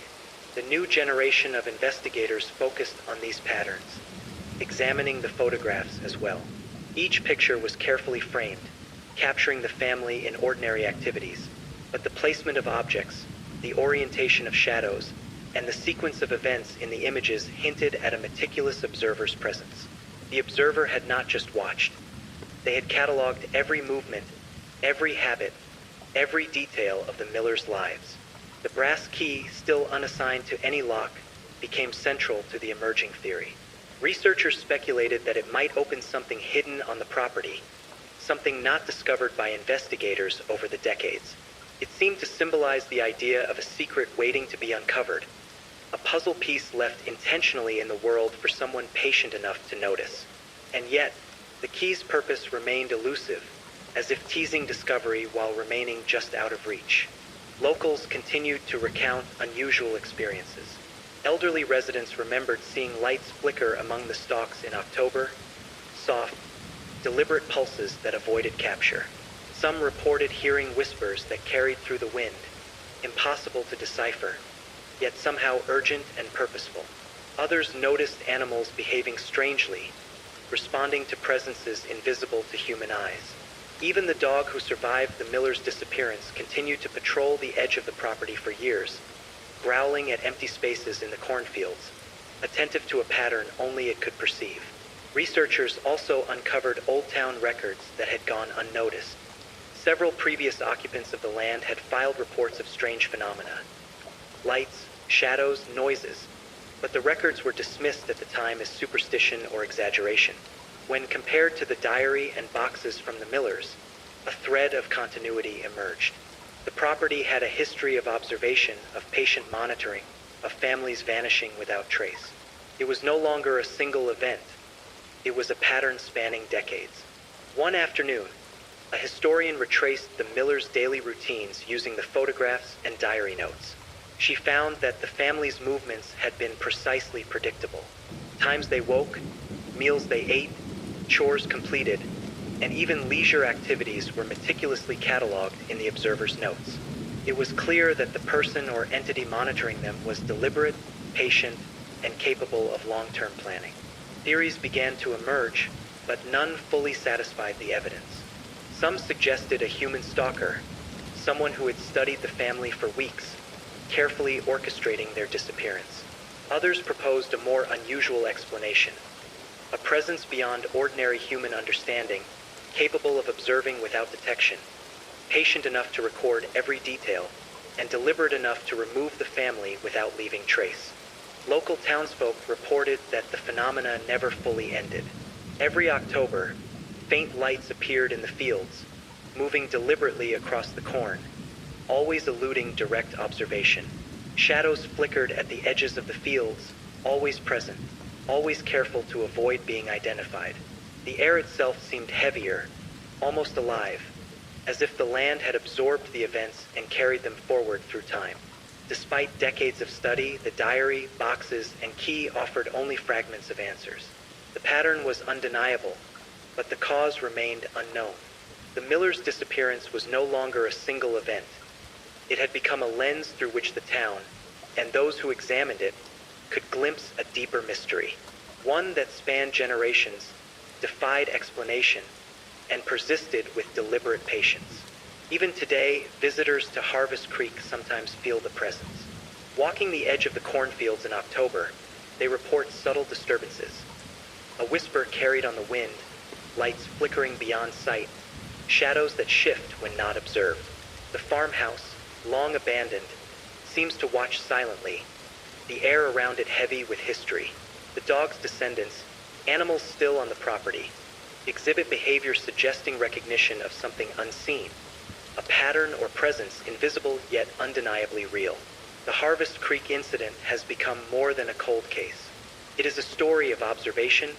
The new generation of investigators focused on these patterns, examining the photographs as well. Each picture was carefully framed, capturing the family in ordinary activities, but the placement of objects, the orientation of shadows, and the sequence of events in the images hinted at a meticulous observer's presence. The observer had not just watched. They had cataloged every movement, every habit, every detail of the Millers' lives. The brass key, still unassigned to any lock, became central to the emerging theory. Researchers speculated that it might open something hidden on the property, something not discovered by investigators over the decades. It seemed to symbolize the idea of a secret waiting to be uncovered, a puzzle piece left intentionally in the world for someone patient enough to notice. And yet, the key's purpose remained elusive, as if teasing discovery while remaining just out of reach. Locals continued to recount unusual experiences. Elderly residents remembered seeing lights flicker among the stalks in October, soft, deliberate pulses that avoided capture. Some reported hearing whispers that carried through the wind, impossible to decipher, yet somehow urgent and purposeful. Others noticed animals behaving strangely, responding to presences invisible to human eyes. Even the dog who survived the miller's disappearance continued to patrol the edge of the property for years, growling at empty spaces in the cornfields, attentive to a pattern only it could perceive. Researchers also uncovered old town records that had gone unnoticed. Several previous occupants of the land had filed reports of strange phenomena. Lights, shadows, noises, but the records were dismissed at the time as superstition or exaggeration. When compared to the diary and boxes from the millers, a thread of continuity emerged. The property had a history of observation, of patient monitoring, of families vanishing without trace. It was no longer a single event. It was a pattern spanning decades. One afternoon, a historian retraced the millers' daily routines using the photographs and diary notes. She found that the family's movements had been precisely predictable. Times they woke, meals they ate, chores completed, and even leisure activities were meticulously cataloged in the observer's notes. It was clear that the person or entity monitoring them was deliberate, patient, and capable of long-term planning. Theories began to emerge, but none fully satisfied the evidence. Some suggested a human stalker, someone who had studied the family for weeks, carefully orchestrating their disappearance. Others proposed a more unusual explanation, a presence beyond ordinary human understanding, capable of observing without detection, patient enough to record every detail, and deliberate enough to remove the family without leaving trace. Local townsfolk reported that the phenomena never fully ended. Every October, faint lights appeared in the fields, moving deliberately across the corn, always eluding direct observation. Shadows flickered at the edges of the fields, always present, always careful to avoid being identified. The air itself seemed heavier, almost alive, as if the land had absorbed the events and carried them forward through time. Despite decades of study, the diary, boxes, and key offered only fragments of answers. The pattern was undeniable, but the cause remained unknown. The miller's disappearance was no longer a single event. It had become a lens through which the town, and those who examined it, could glimpse a deeper mystery, one that spanned generations, defied explanation, and persisted with deliberate patience. Even today, visitors to Harvest Creek sometimes feel the presence. Walking the edge of the cornfields in October, they report subtle disturbances. A whisper carried on the wind, lights flickering beyond sight, shadows that shift when not observed. The farmhouse, long abandoned, seems to watch silently, the air around it heavy with history. The dog's descendants, animals still on the property, exhibit behavior suggesting recognition of something unseen, a pattern or presence invisible yet undeniably real. The Harvest Creek incident has become more than a cold case. It is a story of observation,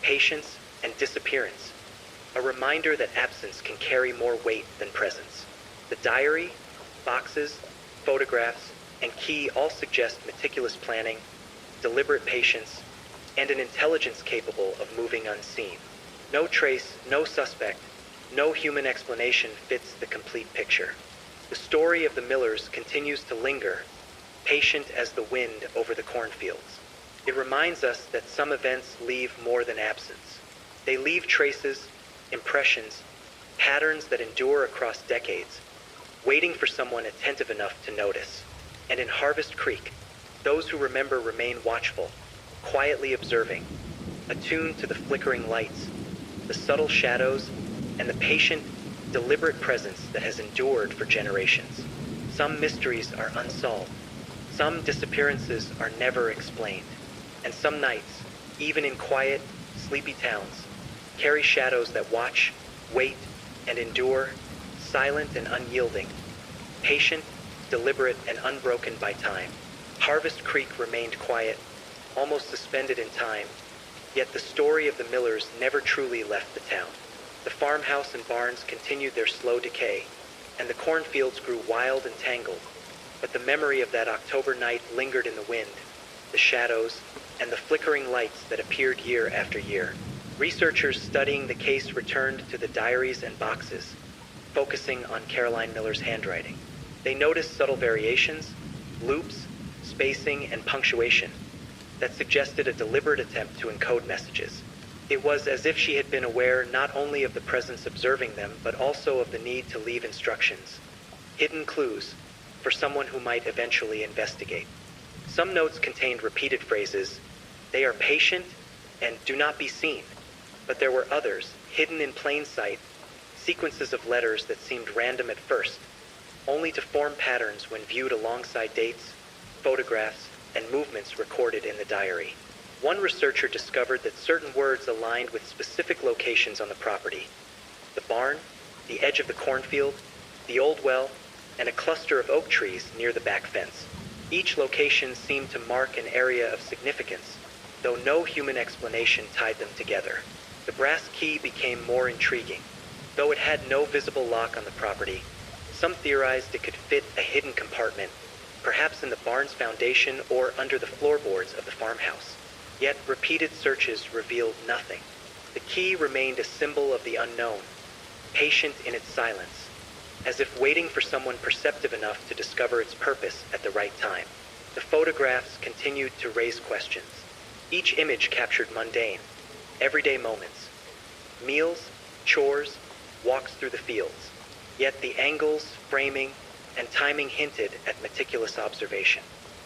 patience, and disappearance, a reminder that absence can carry more weight than presence. The diary, boxes, photographs, and key all suggest meticulous planning, deliberate patience, and an intelligence capable of moving unseen. No trace, no suspect, no human explanation fits the complete picture. The story of the millers continues to linger, patient as the wind over the cornfields. It reminds us that some events leave more than absence. They leave traces, impressions, patterns that endure across decades, waiting for someone attentive enough to notice. And in Harvest Creek, those who remember remain watchful, quietly observing, attuned to the flickering lights, the subtle shadows, and the patient, deliberate presence that has endured for generations. Some mysteries are unsolved. Some disappearances are never explained. And some nights, even in quiet, sleepy towns, carry shadows that watch, wait, and endure, silent and unyielding, patient, deliberate, and unbroken by time. Harvest Creek remained quiet, almost suspended in time, yet the story of the Millers never truly left the town. The farmhouse and barns continued their slow decay, and the cornfields grew wild and tangled, but the memory of that October night lingered in the wind, the shadows, and the flickering lights that appeared year after year. Researchers studying the case returned to the diaries and boxes, focusing on Caroline Miller's handwriting. They noticed subtle variations, loops, spacing, and punctuation that suggested a deliberate attempt to encode messages. It was as if she had been aware not only of the presence observing them, but also of the need to leave instructions, hidden clues, for someone who might eventually investigate. Some notes contained repeated phrases, "They are patient," and "do not be seen." But there were others, hidden in plain sight, sequences of letters that seemed random at first, only to form patterns when viewed alongside dates, photographs, and movements recorded in the diary. One researcher discovered that certain words aligned with specific locations on the property: the barn, the edge of the cornfield, the old well, and a cluster of oak trees near the back fence. Each location seemed to mark an area of significance, though no human explanation tied them together. The brass key became more intriguing. Though it had no visible lock on the property, some theorized it could fit a hidden compartment, perhaps in the barn's foundation or under the floorboards of the farmhouse. Yet repeated searches revealed nothing. The key remained a symbol of the unknown, patient in its silence, as if waiting for someone perceptive enough to discover its purpose at the right time. The photographs continued to raise questions. Each image captured mundane, everyday moments: meals, chores, walks through the fields. Yet the angles, framing, and timing hinted at meticulous observation.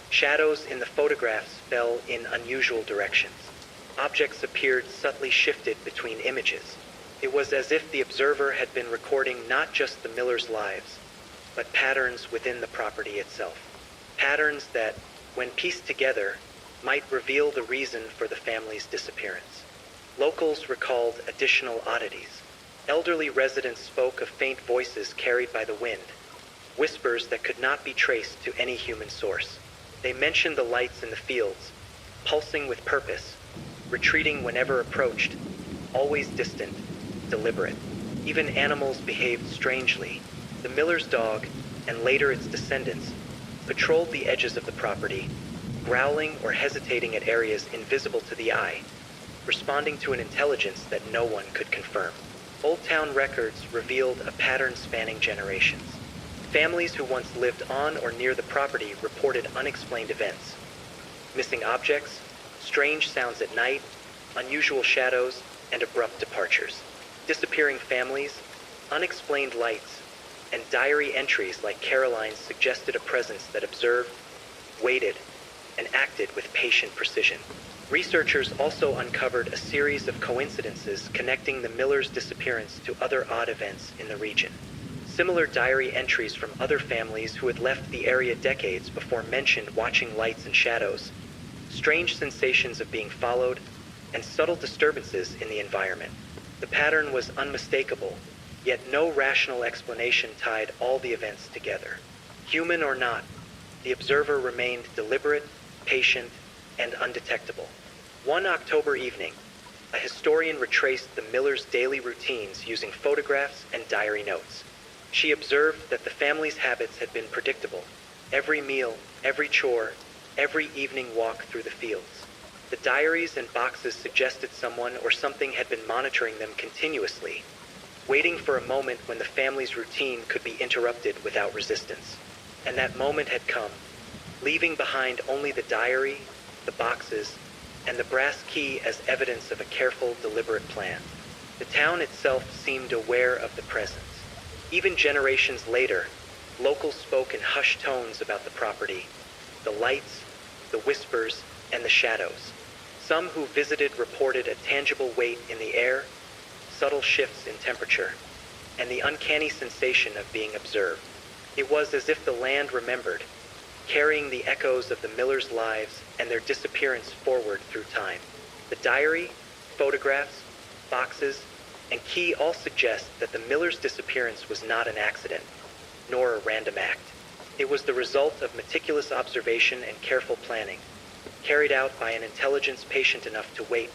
Shadows in the photographs fell in unusual directions. Objects appeared subtly shifted between images. It was as if the observer had been recording not just the Millers' lives, but patterns within the property itself. Patterns that, when pieced together, might reveal the reason for the family's disappearance. Locals recalled additional oddities. Elderly residents spoke of faint voices carried by the wind, whispers that could not be traced to any human source. They mentioned the lights in the fields, pulsing with purpose, retreating whenever approached, always distant, deliberate. Even animals behaved strangely. The Miller's dog, and later its descendants, patrolled the edges of the property, growling or hesitating at areas invisible to the eye, responding to an intelligence that no one could confirm. Old Town records revealed a pattern spanning generations. Families who once lived on or near the property reported unexplained events: missing objects, strange sounds at night, unusual shadows, and abrupt departures. Disappearing families, unexplained lights, and diary entries like Caroline's suggested a presence that observed, waited, and acted with patient precision. Researchers also uncovered a series of coincidences connecting the Millers' disappearance to other odd events in the region. Similar diary entries from other families who had left the area decades before mentioned watching lights and shadows, strange sensations of being followed, and subtle disturbances in the environment. The pattern was unmistakable, yet no rational explanation tied all the events together. Human or not, the observer remained deliberate, patient, and undetectable. One October evening, a historian retraced the Millers' daily routines using photographs and diary notes. She observed that the family's habits had been predictable: every meal, every chore, every evening walk through the fields. The diaries and boxes suggested someone or something had been monitoring them continuously, waiting for a moment when the family's routine could be interrupted without resistance. And that moment had come, leaving behind only the diary, the boxes, and the brass key as evidence of a careful, deliberate plan. The town itself seemed aware of the presence. Even generations later, locals spoke in hushed tones about the property, the lights, the whispers, and the shadows. Some who visited reported a tangible weight in the air, subtle shifts in temperature, and the uncanny sensation of being observed. It was as if the land remembered, carrying the echoes of the Millers' lives and their disappearance forward through time. The diary, photographs, boxes, and key all suggest that the Millers' disappearance was not an accident, nor a random act. It was the result of meticulous observation and careful planning, carried out by an intelligence patient enough to wait,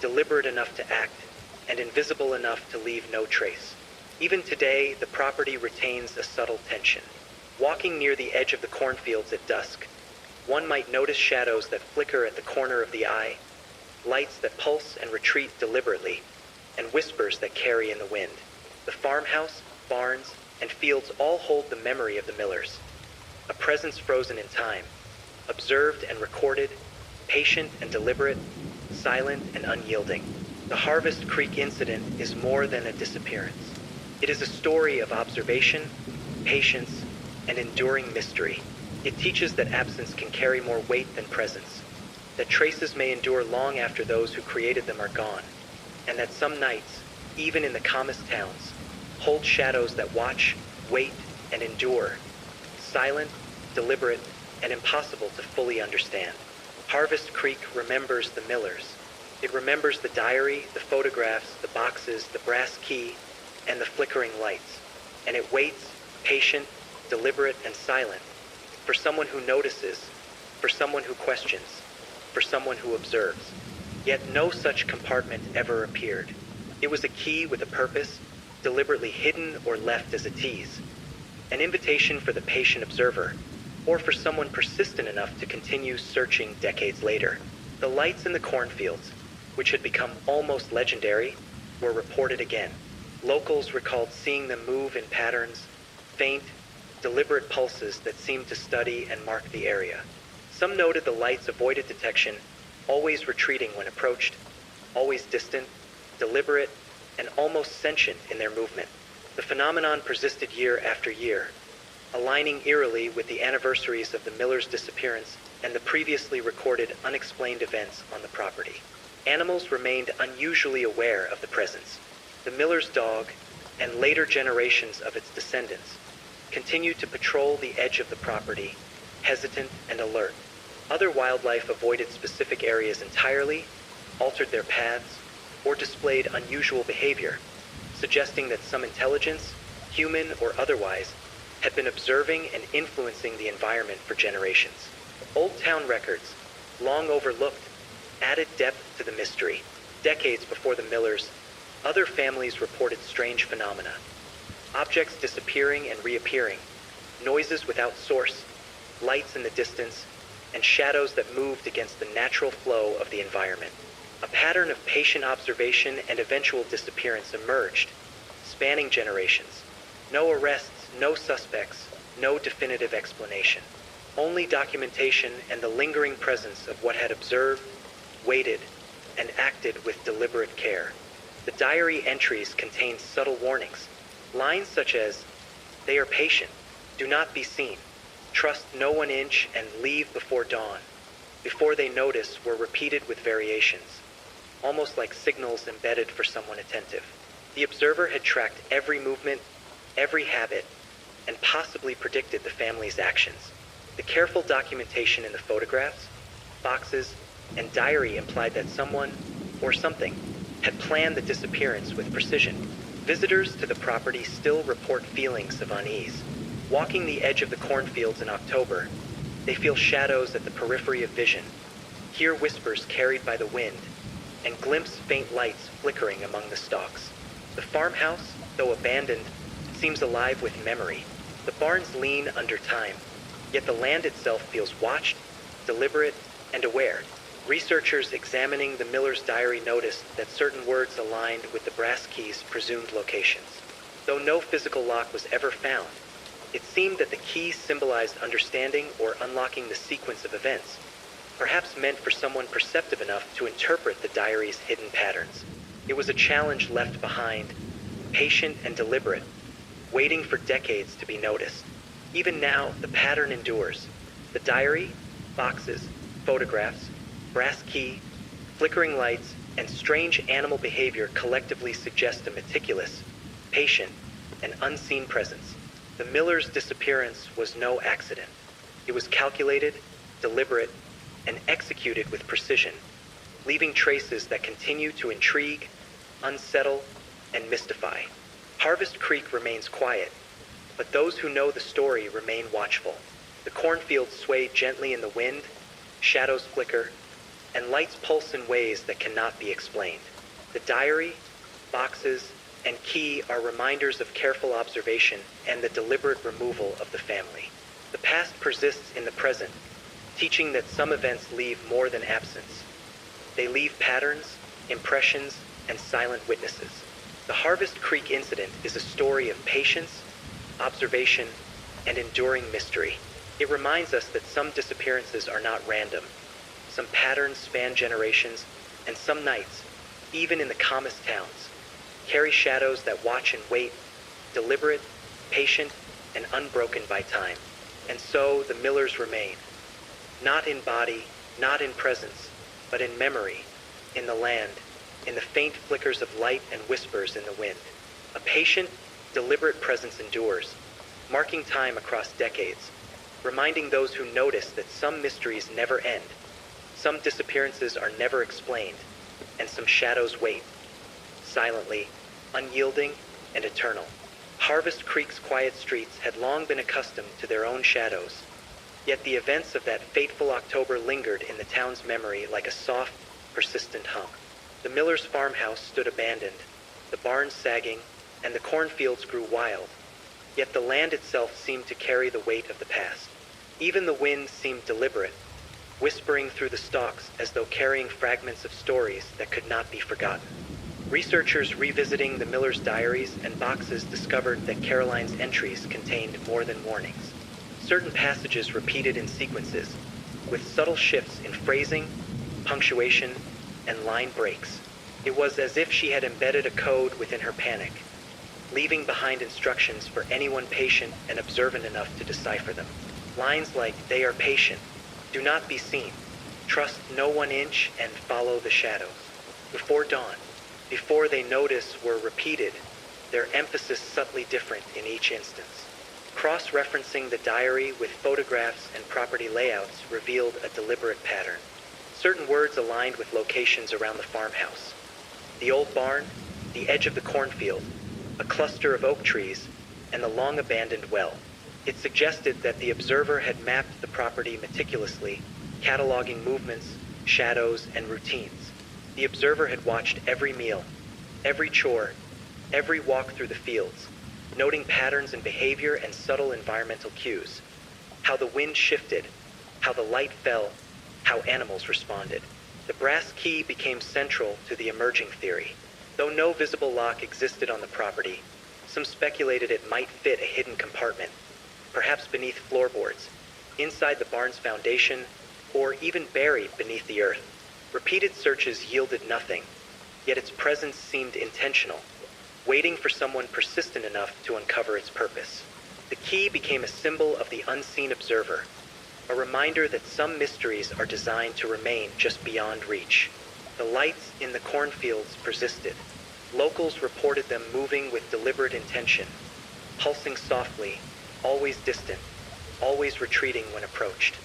deliberate enough to act, and invisible enough to leave no trace. Even today, the property retains a subtle tension. Walking near the edge of the cornfields at dusk, one might notice shadows that flicker at the corner of the eye, lights that pulse and retreat deliberately, and whispers that carry in the wind. The farmhouse, barns, and fields all hold the memory of the Millers, a presence frozen in time, observed and recorded, patient and deliberate, silent and unyielding. The Harvest Creek incident is more than a disappearance. It is a story of observation, patience, and enduring mystery. It teaches that absence can carry more weight than presence, that traces may endure long after those who created them are gone, and that some nights, even in the calmest towns, hold shadows that watch, wait, and endure, silent, deliberate, and impossible to fully understand. Harvest Creek remembers the Millers. It remembers the diary, the photographs, the boxes, the brass key, and the flickering lights. And it waits, patient, deliberate, and silent, for someone who notices, for someone who questions, for someone who observes. Yet no such compartment ever appeared. It was a key with a purpose, deliberately hidden or left as a tease. An invitation for the patient observer, or for someone persistent enough to continue searching decades later. The lights in the cornfields, which had become almost legendary, were reported again. Locals recalled seeing them move in patterns, faint, deliberate pulses that seemed to study and mark the area. Some noted the lights avoided detection, always retreating when approached, always distant, deliberate, and almost sentient in their movement. The phenomenon persisted year after year, aligning eerily with the anniversaries of the Millers' disappearance and the previously recorded unexplained events on the property. Animals remained unusually aware of the presence. The Millers' dog, and later generations of its descendants, continued to patrol the edge of the property, hesitant and alert. Other wildlife avoided specific areas entirely, altered their paths, or displayed unusual behavior, suggesting that some intelligence, human or otherwise, had been observing and influencing the environment for generations. Old town records, long overlooked, added depth to the mystery. Decades before the Millers, other families reported strange phenomena. Objects disappearing and reappearing, noises without source, lights in the distance, and shadows that moved against the natural flow of the environment. A pattern of patient observation and eventual disappearance emerged, spanning generations. No arrests, no suspects, no definitive explanation. Only documentation and the lingering presence of what had observed, waited, and acted with deliberate care. The diary entries contained subtle warnings. Lines such as, "They are patient, do not be seen, trust no 1 inch and leave before dawn," before they notice, were repeated with variations, almost like signals embedded for someone attentive. The observer had tracked every movement, every habit, and possibly predicted the family's actions. The careful documentation in the photographs, boxes, and diary implied that someone, or something, had planned the disappearance with precision. Visitors to the property still report feelings of unease. Walking the edge of the cornfields in October, they feel shadows at the periphery of vision, hear whispers carried by the wind, and glimpse faint lights flickering among the stalks. The farmhouse, though abandoned, seems alive with memory. The barns lean under time, yet the land itself feels watched, deliberate, and aware. Researchers examining the Millers' diary noticed that certain words aligned with the brass key's presumed locations. Though no physical lock was ever found, it seemed that the key symbolized understanding or unlocking the sequence of events, perhaps meant for someone perceptive enough to interpret the diary's hidden patterns. It was a challenge left behind, patient and deliberate, waiting for decades to be noticed. Even now, the pattern endures. The diary, boxes, photographs, brass key, flickering lights, and strange animal behavior collectively suggest a meticulous, patient, and unseen presence. The Millers' disappearance was no accident. It was calculated, deliberate, and executed with precision, leaving traces that continue to intrigue, unsettle, and mystify. Harvest Creek remains quiet, but those who know the story remain watchful. The cornfields sway gently in the wind, shadows flicker, and lights pulse in ways that cannot be explained. The diary, boxes, and key are reminders of careful observation and the deliberate removal of the family. The past persists in the present, teaching that some events leave more than absence. They leave patterns, impressions, and silent witnesses. The Harvest Creek incident is a story of patience, observation, and enduring mystery. It reminds us that some disappearances are not random. Some patterns span generations, and some nights, even in the calmest towns, carry shadows that watch and wait, deliberate, patient, and unbroken by time. And so the Millers remain, not in body, not in presence, but in memory, in the land, in the faint flickers of light and whispers in the wind. A patient, deliberate presence endures, marking time across decades, reminding those who notice that some mysteries never end, some disappearances are never explained, and some shadows wait, silently, unyielding, and eternal. Harvest Creek's quiet streets had long been accustomed to their own shadows, yet the events of that fateful October lingered in the town's memory like a soft, persistent hum. The Millers' farmhouse stood abandoned, the barns sagging, and the cornfields grew wild, yet the land itself seemed to carry the weight of the past. Even the wind seemed deliberate, whispering through the stalks as though carrying fragments of stories that could not be forgotten. Researchers revisiting the Millers' diaries and boxes discovered that Caroline's entries contained more than warnings. Certain passages repeated in sequences, with subtle shifts in phrasing, punctuation, and line breaks. It was as if she had embedded a code within her panic, leaving behind instructions for anyone patient and observant enough to decipher them. Lines like, "They are patient, do not be seen, trust no 1 inch and follow the shadows. Before dawn, before they notice," were repeated, their emphasis subtly different in each instance. Cross-referencing the diary with photographs and property layouts revealed a deliberate pattern. Certain words aligned with locations around the farmhouse. The old barn, the edge of the cornfield, a cluster of oak trees, and the long-abandoned well. It suggested that the observer had mapped the property meticulously, cataloging movements, shadows, and routines. The observer had watched every meal, every chore, every walk through the fields, noting patterns in behavior and subtle environmental cues. How the wind shifted, how the light fell, how animals responded. The brass key became central to the emerging theory. Though no visible lock existed on the property, some speculated it might fit a hidden compartment, perhaps beneath floorboards, inside the barn's foundation, or even buried beneath the earth. Repeated searches yielded nothing, yet its presence seemed intentional, waiting for someone persistent enough to uncover its purpose. The key became a symbol of the unseen observer, a reminder that some mysteries are designed to remain just beyond reach. The lights in the cornfields persisted. Locals reported them moving with deliberate intention, pulsing softly, always distant, always retreating when approached.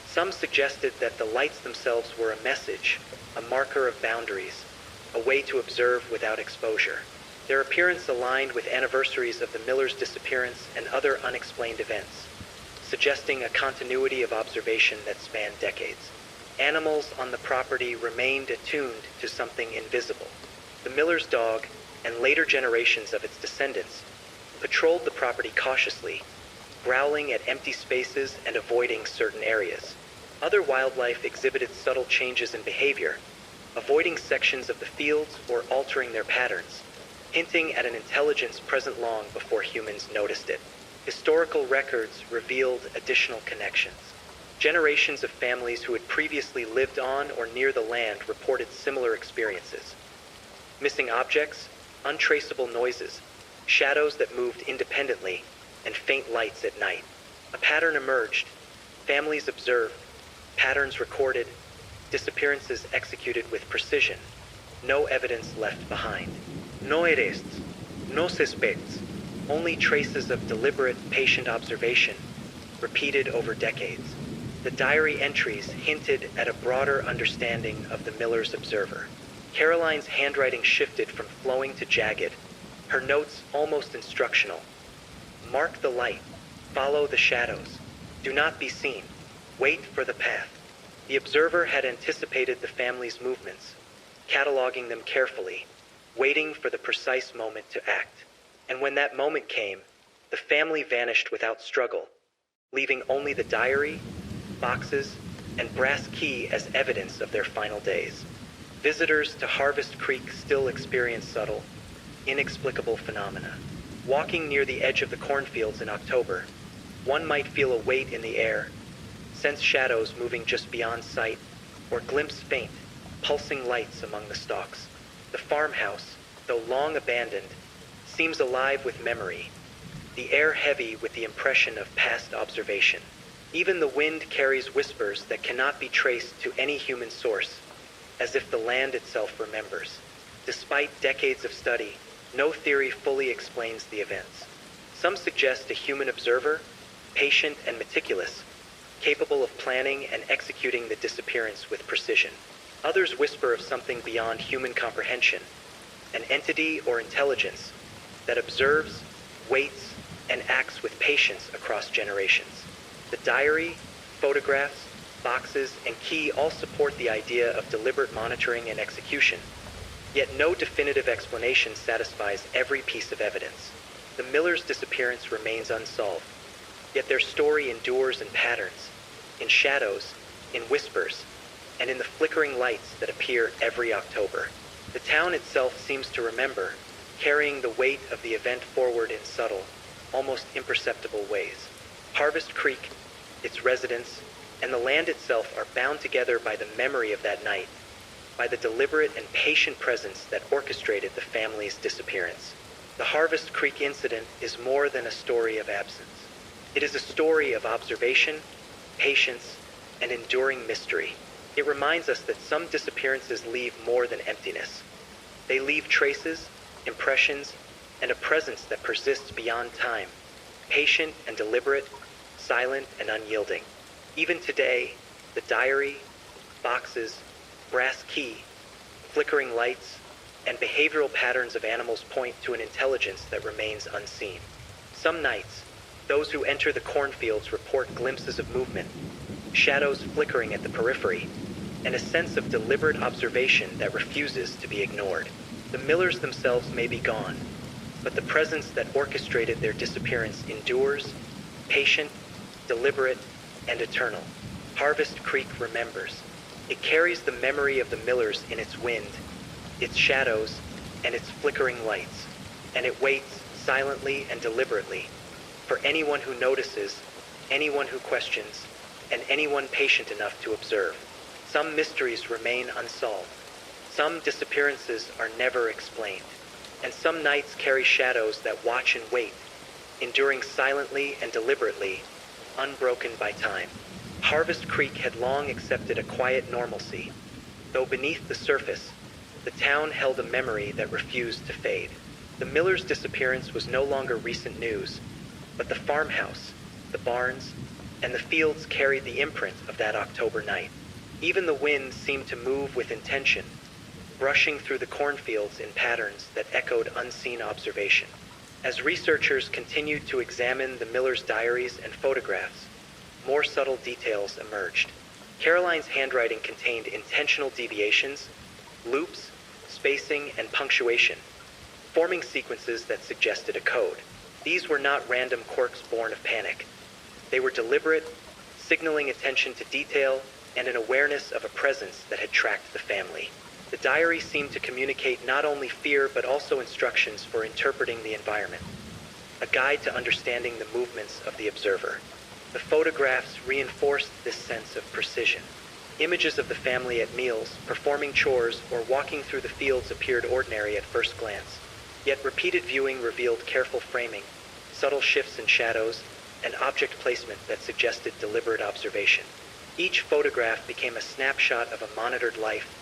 Some suggested that the lights themselves were a message, a marker of boundaries, a way to observe without exposure. Their appearance aligned with anniversaries of the Millers' disappearance and other unexplained events, suggesting a continuity of observation that spanned decades. Animals on the property remained attuned to something invisible. The Miller's dog, and later generations of its descendants, patrolled the property cautiously, growling at empty spaces and avoiding certain areas. Other wildlife exhibited subtle changes in behavior, avoiding sections of the fields or altering their patterns, hinting at an intelligence present long before humans noticed it. Historical records revealed additional connections. Generations of families who had previously lived on or near the land reported similar experiences. Missing objects, untraceable noises, shadows that moved independently, and faint lights at night. A pattern emerged. Families observed, patterns recorded, disappearances executed with precision. No evidence left behind. No arrests, no suspects, only traces of deliberate, patient observation, repeated over decades. The diary entries hinted at a broader understanding of the Miller's observer. Caroline's handwriting shifted from flowing to jagged, her notes almost instructional, Mark the light. Follow the shadows. Do not be seen. Wait for the path. The observer had anticipated the family's movements, cataloging them carefully, waiting for the precise moment to act. And when that moment came, the family vanished without struggle, leaving only the diary, boxes, and brass key as evidence of their final days. Visitors to Harvest Creek still experience subtle, inexplicable phenomena. Walking near the edge of the cornfields in October, one might feel a weight in the air, sense shadows moving just beyond sight, or glimpse faint, pulsing lights among the stalks. The farmhouse, though long abandoned, seems alive with memory, the air heavy with the impression of past observation. Even the wind carries whispers that cannot be traced to any human source, as if the land itself remembers. Despite decades of study, no theory fully explains the events. Some suggest a human observer, patient and meticulous, capable of planning and executing the disappearance with precision. Others whisper of something beyond human comprehension, an entity or intelligence that observes, waits, and acts with patience across generations. The diary, photographs, boxes, and key all support the idea of deliberate monitoring and execution. Yet no definitive explanation satisfies every piece of evidence. The Millers' disappearance remains unsolved, yet their story endures in patterns, in shadows, in whispers, and in the flickering lights that appear every October. The town itself seems to remember, carrying the weight of the event forward in subtle, almost imperceptible ways. Harvest Creek, its residents, and the land itself are bound together by the memory of that night, by the deliberate and patient presence that orchestrated the family's disappearance. The Harvest Creek incident is more than a story of absence. It is a story of observation, patience, and enduring mystery. It reminds us that some disappearances leave more than emptiness. They leave traces, impressions, and a presence that persists beyond time, patient and deliberate, silent and unyielding. Even today, the diary, boxes, brass key, flickering lights, and behavioral patterns of animals point to an intelligence that remains unseen. Some nights, those who enter the cornfields report glimpses of movement, shadows flickering at the periphery, and a sense of deliberate observation that refuses to be ignored. The Millers themselves may be gone, but the presence that orchestrated their disappearance endures, patient, deliberate, and eternal. Harvest Creek remembers. It carries the memory of the Millers in its wind, its shadows, and its flickering lights, and it waits silently and deliberately for anyone who notices, anyone who questions, and anyone patient enough to observe. Some mysteries remain unsolved. Some disappearances are never explained, and some nights carry shadows that watch and wait, enduring silently and deliberately, unbroken by time. Harvest Creek had long accepted a quiet normalcy, though beneath the surface, the town held a memory that refused to fade. The Millers' disappearance was no longer recent news, but the farmhouse, the barns, and the fields carried the imprint of that October night. Even the wind seemed to move with intention, brushing through the cornfields in patterns that echoed unseen observation. As researchers continued to examine the Millers' diaries and photographs, more subtle details emerged. Caroline's handwriting contained intentional deviations, loops, spacing, and punctuation, forming sequences that suggested a code. These were not random quirks born of panic. They were deliberate, signaling attention to detail and an awareness of a presence that had tracked the family. The diary seemed to communicate not only fear but also instructions for interpreting the environment, a guide to understanding the movements of the observer. The photographs reinforced this sense of precision. Images of the family at meals, performing chores, or walking through the fields appeared ordinary at first glance. Yet repeated viewing revealed careful framing, subtle shifts in shadows, and object placement that suggested deliberate observation. Each photograph became a snapshot of a monitored life,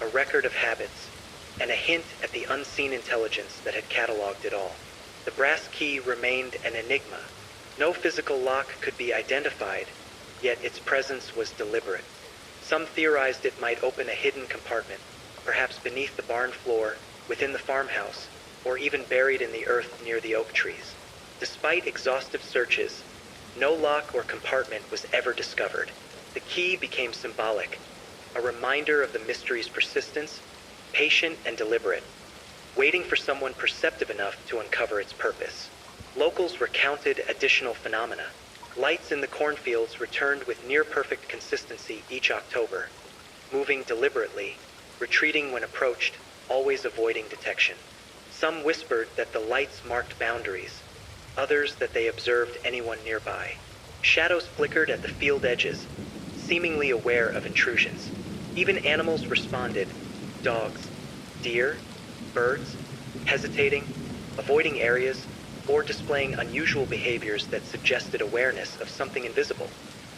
a record of habits, and a hint at the unseen intelligence that had cataloged it all. The brass key remained an enigma. No physical lock could be identified, yet its presence was deliberate. Some theorized it might open a hidden compartment, perhaps beneath the barn floor, within the farmhouse, or even buried in the earth near the oak trees. Despite exhaustive searches, no lock or compartment was ever discovered. The key became symbolic, a reminder of the mystery's persistence, patient and deliberate, waiting for someone perceptive enough to uncover its purpose. Locals recounted additional phenomena. Lights in the cornfields returned with near-perfect consistency each October, moving deliberately, retreating when approached, always avoiding detection. Some whispered that the lights marked boundaries, others that they observed anyone nearby. Shadows flickered at the field edges, seemingly aware of intrusions. Even animals responded: dogs, deer, birds, hesitating, avoiding areas, or displaying unusual behaviors that suggested awareness of something invisible.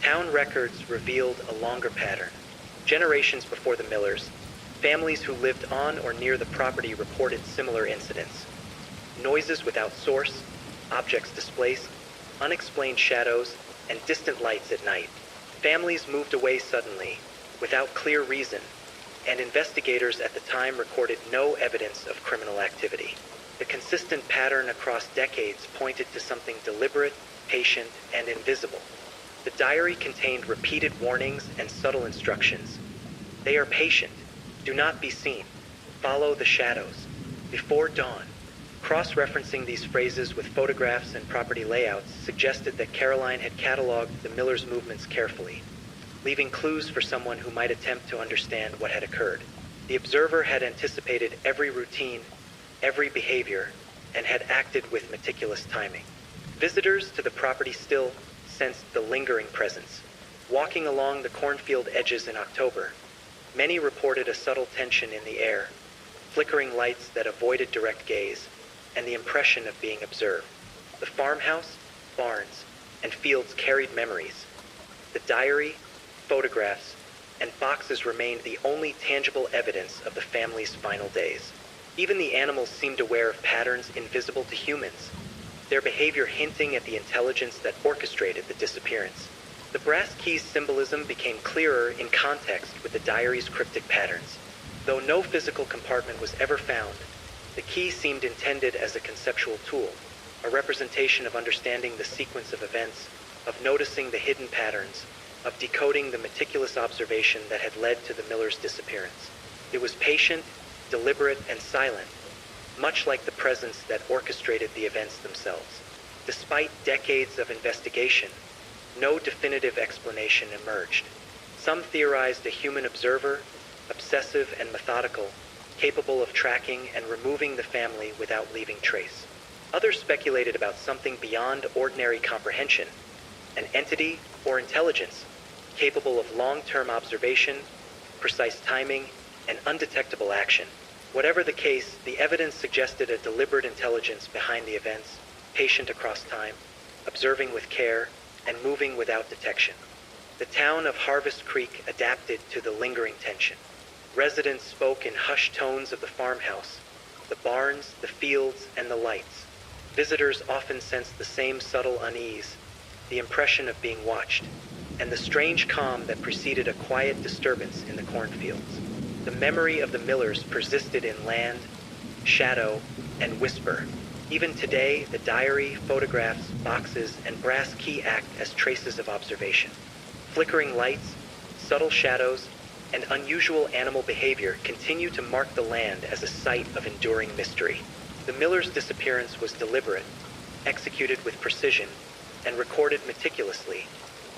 Town records revealed a longer pattern. Generations before the Millers, families who lived on or near the property reported similar incidents. Noises without source, objects displaced, unexplained shadows, and distant lights at night. Families moved away suddenly, without clear reason, and investigators at the time recorded no evidence of criminal activity. The consistent pattern across decades pointed to something deliberate, patient, and invisible. The diary contained repeated warnings and subtle instructions. They are patient. Do not be seen. Follow the shadows. Before dawn. Cross-referencing these phrases with photographs and property layouts suggested that Caroline had cataloged the Millers' movements carefully, leaving clues for someone who might attempt to understand what had occurred. The observer had anticipated every routine, every behavior, and had acted with meticulous timing. Visitors to the property still sensed the lingering presence. Walking along the cornfield edges in October, many reported a subtle tension in the air, flickering lights that avoided direct gaze, and the impression of being observed. The farmhouse, barns, and fields carried memories. The diary, photographs, and boxes remained the only tangible evidence of the family's final days. Even the animals seemed aware of patterns invisible to humans, their behavior hinting at the intelligence that orchestrated the disappearance. The brass key's symbolism became clearer in context with the diary's cryptic patterns. Though no physical compartment was ever found, the key seemed intended as a conceptual tool, a representation of understanding the sequence of events, of noticing the hidden patterns, of decoding the meticulous observation that had led to the Millers' disappearance. It was patient, deliberate, and silent, much like the presence that orchestrated the events themselves. Despite decades of investigation, no definitive explanation emerged. Some theorized a human observer, obsessive and methodical, capable of tracking and removing the family without leaving trace. Others speculated about something beyond ordinary comprehension, an entity or intelligence capable of long-term observation, precise timing, and undetectable action. Whatever the case, the evidence suggested a deliberate intelligence behind the events, patient across time, observing with care, and moving without detection. The town of Harvest Creek adapted to the lingering tension. Residents spoke in hushed tones of the farmhouse, the barns, the fields, and the lights. Visitors often sensed the same subtle unease, the impression of being watched, and the strange calm that preceded a quiet disturbance in the cornfields. The memory of the Millers persisted in land, shadow, and whisper. Even today, the diary, photographs, boxes, and brass key act as traces of observation. Flickering lights, subtle shadows, and unusual animal behavior continue to mark the land as a site of enduring mystery. The Millers' disappearance was deliberate, executed with precision, and recorded meticulously,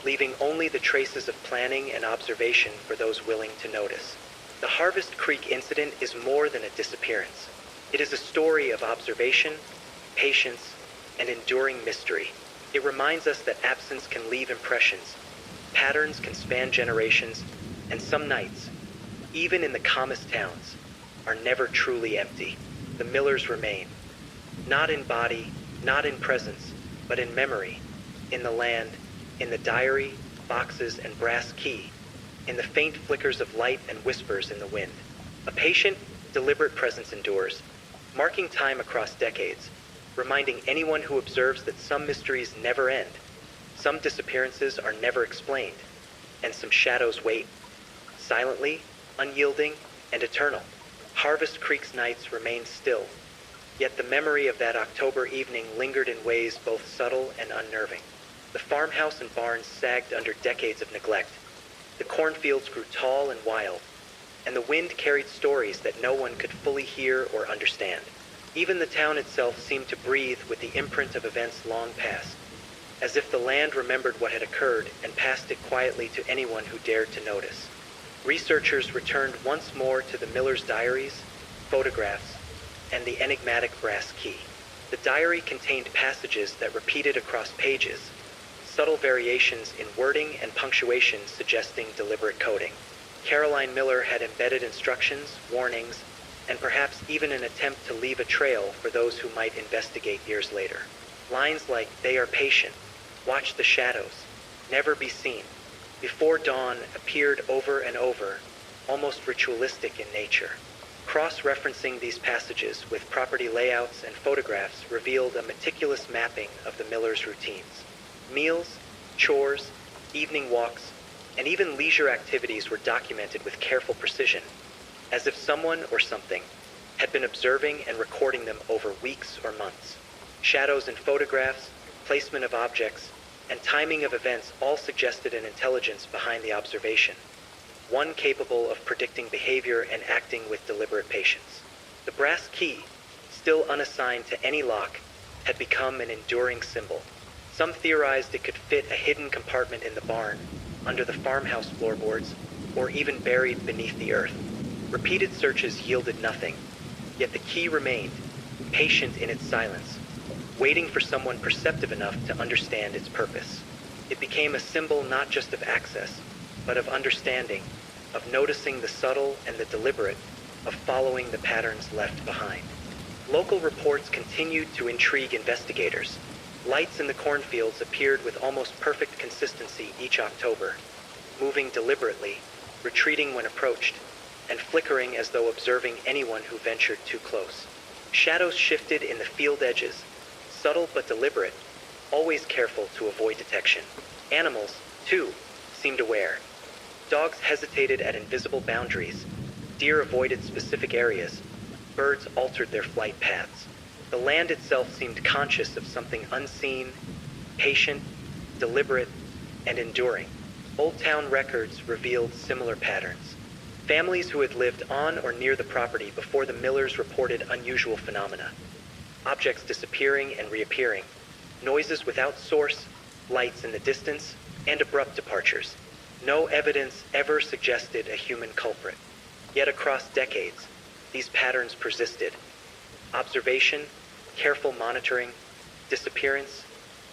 leaving only the traces of planning and observation for those willing to notice. The Harvest Creek incident is more than a disappearance. It is a story of observation, patience, and enduring mystery. It reminds us that absence can leave impressions, patterns can span generations, and some nights, even in the calmest towns, are never truly empty. The Millers remain, not in body, not in presence, but in memory, in the land, in the diary, boxes, and brass key, in the faint flickers of light and whispers in the wind. A patient, deliberate presence endures, marking time across decades, reminding anyone who observes that some mysteries never end, some disappearances are never explained, and some shadows wait, silently, unyielding, and eternal. Harvest Creek's nights remain still, Yet the memory of that October evening lingered in ways both subtle and unnerving. The farmhouse and barns sagged under decades of neglect. The cornfields grew tall and wild, and the wind carried stories that no one could fully hear or understand. Even the town itself seemed to breathe with the imprint of events long past, as if the land remembered what had occurred and passed it quietly to anyone who dared to notice. Researchers returned once more to the miller's diaries, photographs, and the enigmatic brass key. The diary contained passages that repeated across pages, subtle variations in wording and punctuation suggesting deliberate coding. Caroline Miller had embedded instructions, warnings, and perhaps even an attempt to leave a trail for those who might investigate years later. Lines like, "They are patient, watch the shadows, never be seen," before dawn appeared over and over, almost ritualistic in nature. Cross-referencing these passages with property layouts and photographs revealed a meticulous mapping of the Millers' routines. Meals, chores, evening walks, and even leisure activities were documented with careful precision, as if someone or something had been observing and recording them over weeks or months. Shadows in photographs, placement of objects, and timing of events all suggested an intelligence behind the observation, one capable of predicting behavior and acting with deliberate patience. The brass key, still unassigned to any lock, had become an enduring symbol. Some theorized it could fit a hidden compartment in the barn, under the farmhouse floorboards, or even buried beneath the earth. Repeated searches yielded nothing, yet the key remained, patient in its silence, waiting for someone perceptive enough to understand its purpose. It became a symbol not just of access, but of understanding, of noticing the subtle and the deliberate, of following the patterns left behind. Local reports continued to intrigue investigators. Lights in the cornfields appeared with almost perfect consistency each October, moving deliberately, retreating when approached, and flickering as though observing anyone who ventured too close. Shadows shifted in the field edges, subtle but deliberate, always careful to avoid detection. Animals, too, seemed aware. Dogs hesitated at invisible boundaries, deer avoided specific areas, birds altered their flight paths. The land itself seemed conscious of something unseen, patient, deliberate, and enduring. Old town records revealed similar patterns. Families who had lived on or near the property before the Millers reported unusual phenomena. Objects disappearing and reappearing, noises without source, lights in the distance, and abrupt departures. No evidence ever suggested a human culprit. Yet across decades, these patterns persisted. Observation, careful monitoring, disappearance,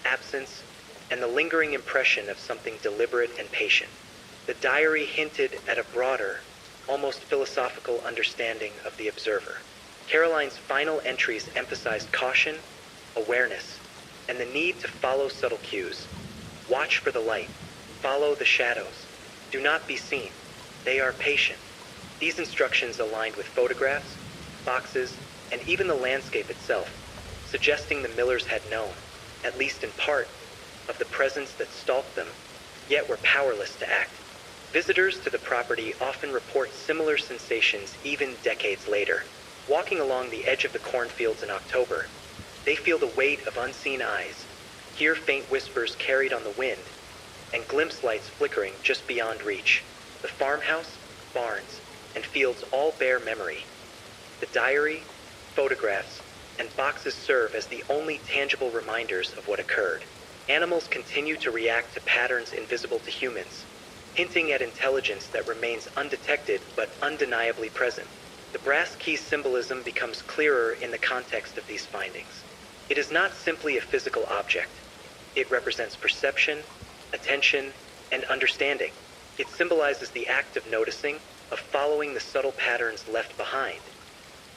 absence, and the lingering impression of something deliberate and patient. The diary hinted at a broader, almost philosophical understanding of the observer. Caroline's final entries emphasized caution, awareness, and the need to follow subtle cues. Watch for the light. Follow the shadows. Do not be seen. They are patient. These instructions aligned with photographs, boxes, and even the landscape itself, suggesting the Millers had known, at least in part, of the presence that stalked them, yet were powerless to act. Visitors to the property often report similar sensations even decades later. Walking along the edge of the cornfields in October, they feel the weight of unseen eyes, hear faint whispers carried on the wind, and glimpse lights flickering just beyond reach. The farmhouse, barns, and fields all bear memory. The diary, photographs, and boxes serve as the only tangible reminders of what occurred. Animals continue to react to patterns invisible to humans, hinting at intelligence that remains undetected but undeniably present. The brass key symbolism becomes clearer in the context of these findings. It is not simply a physical object. It represents perception, attention, and understanding. It symbolizes the act of noticing, of following the subtle patterns left behind,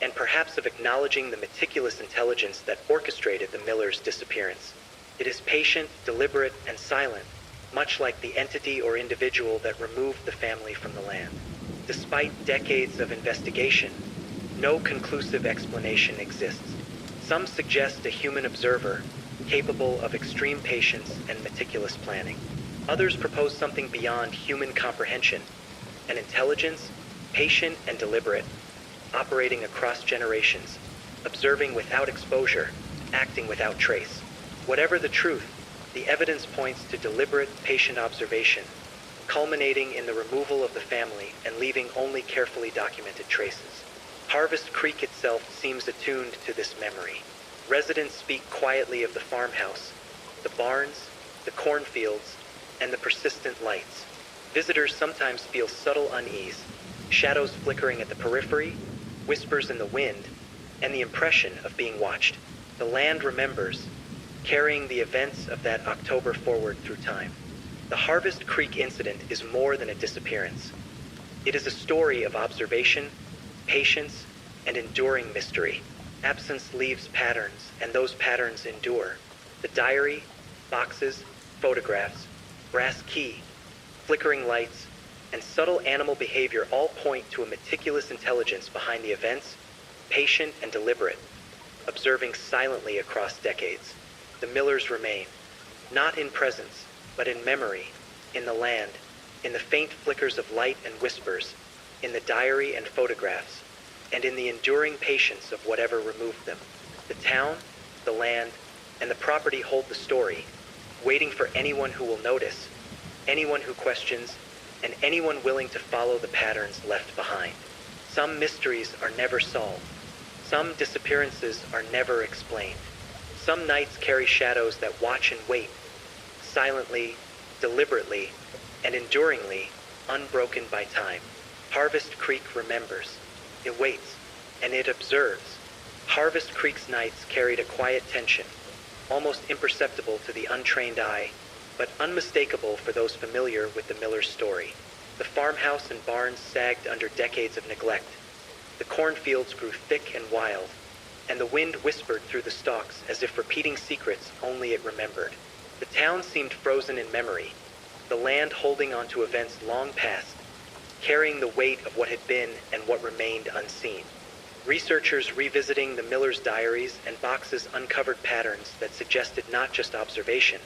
and perhaps of acknowledging the meticulous intelligence that orchestrated the Millers' disappearance. It is patient, deliberate, and silent, much like the entity or individual that removed the family from the land. Despite decades of investigation, no conclusive explanation exists. Some suggest a human observer, capable of extreme patience and meticulous planning. Others propose something beyond human comprehension, an intelligence, patient and deliberate, operating across generations, observing without exposure, acting without trace. Whatever the truth, the evidence points to deliberate, patient observation, culminating in the removal of the family and leaving only carefully documented traces. Harvest Creek itself seems attuned to this memory. Residents speak quietly of the farmhouse, the barns, the cornfields, and the persistent lights. Visitors sometimes feel subtle unease, shadows flickering at the periphery, whispers in the wind, and the impression of being watched. The land remembers, carrying the events of that October forward through time. The Harvest Creek incident is more than a disappearance. It is a story of observation, patience, and enduring mystery. Absence leaves patterns, and those patterns endure. The diary, boxes, photographs, brass key, flickering lights, and subtle animal behavior all point to a meticulous intelligence behind the events, patient and deliberate, observing silently across decades. The Millers remain, not in presence, but in memory, in the land, in the faint flickers of light and whispers, in the diary and photographs, and in the enduring patience of whatever removed them. The town, the land, and the property hold the story, waiting for anyone who will notice, anyone who questions, and anyone willing to follow the patterns left behind. Some mysteries are never solved. Some disappearances are never explained. Some nights carry shadows that watch and wait, silently, deliberately, and enduringly, unbroken by time. Harvest Creek remembers. It waits, and it observes. Harvest Creek's nights carried a quiet tension, almost imperceptible to the untrained eye, but unmistakable for those familiar with the Miller's story. The farmhouse and barns sagged under decades of neglect. The cornfields grew thick and wild, and the wind whispered through the stalks as if repeating secrets only it remembered. The town seemed frozen in memory, the land holding on to events long past, carrying the weight of what had been and what remained unseen. Researchers revisiting the Miller's diaries and boxes uncovered patterns that suggested not just observation,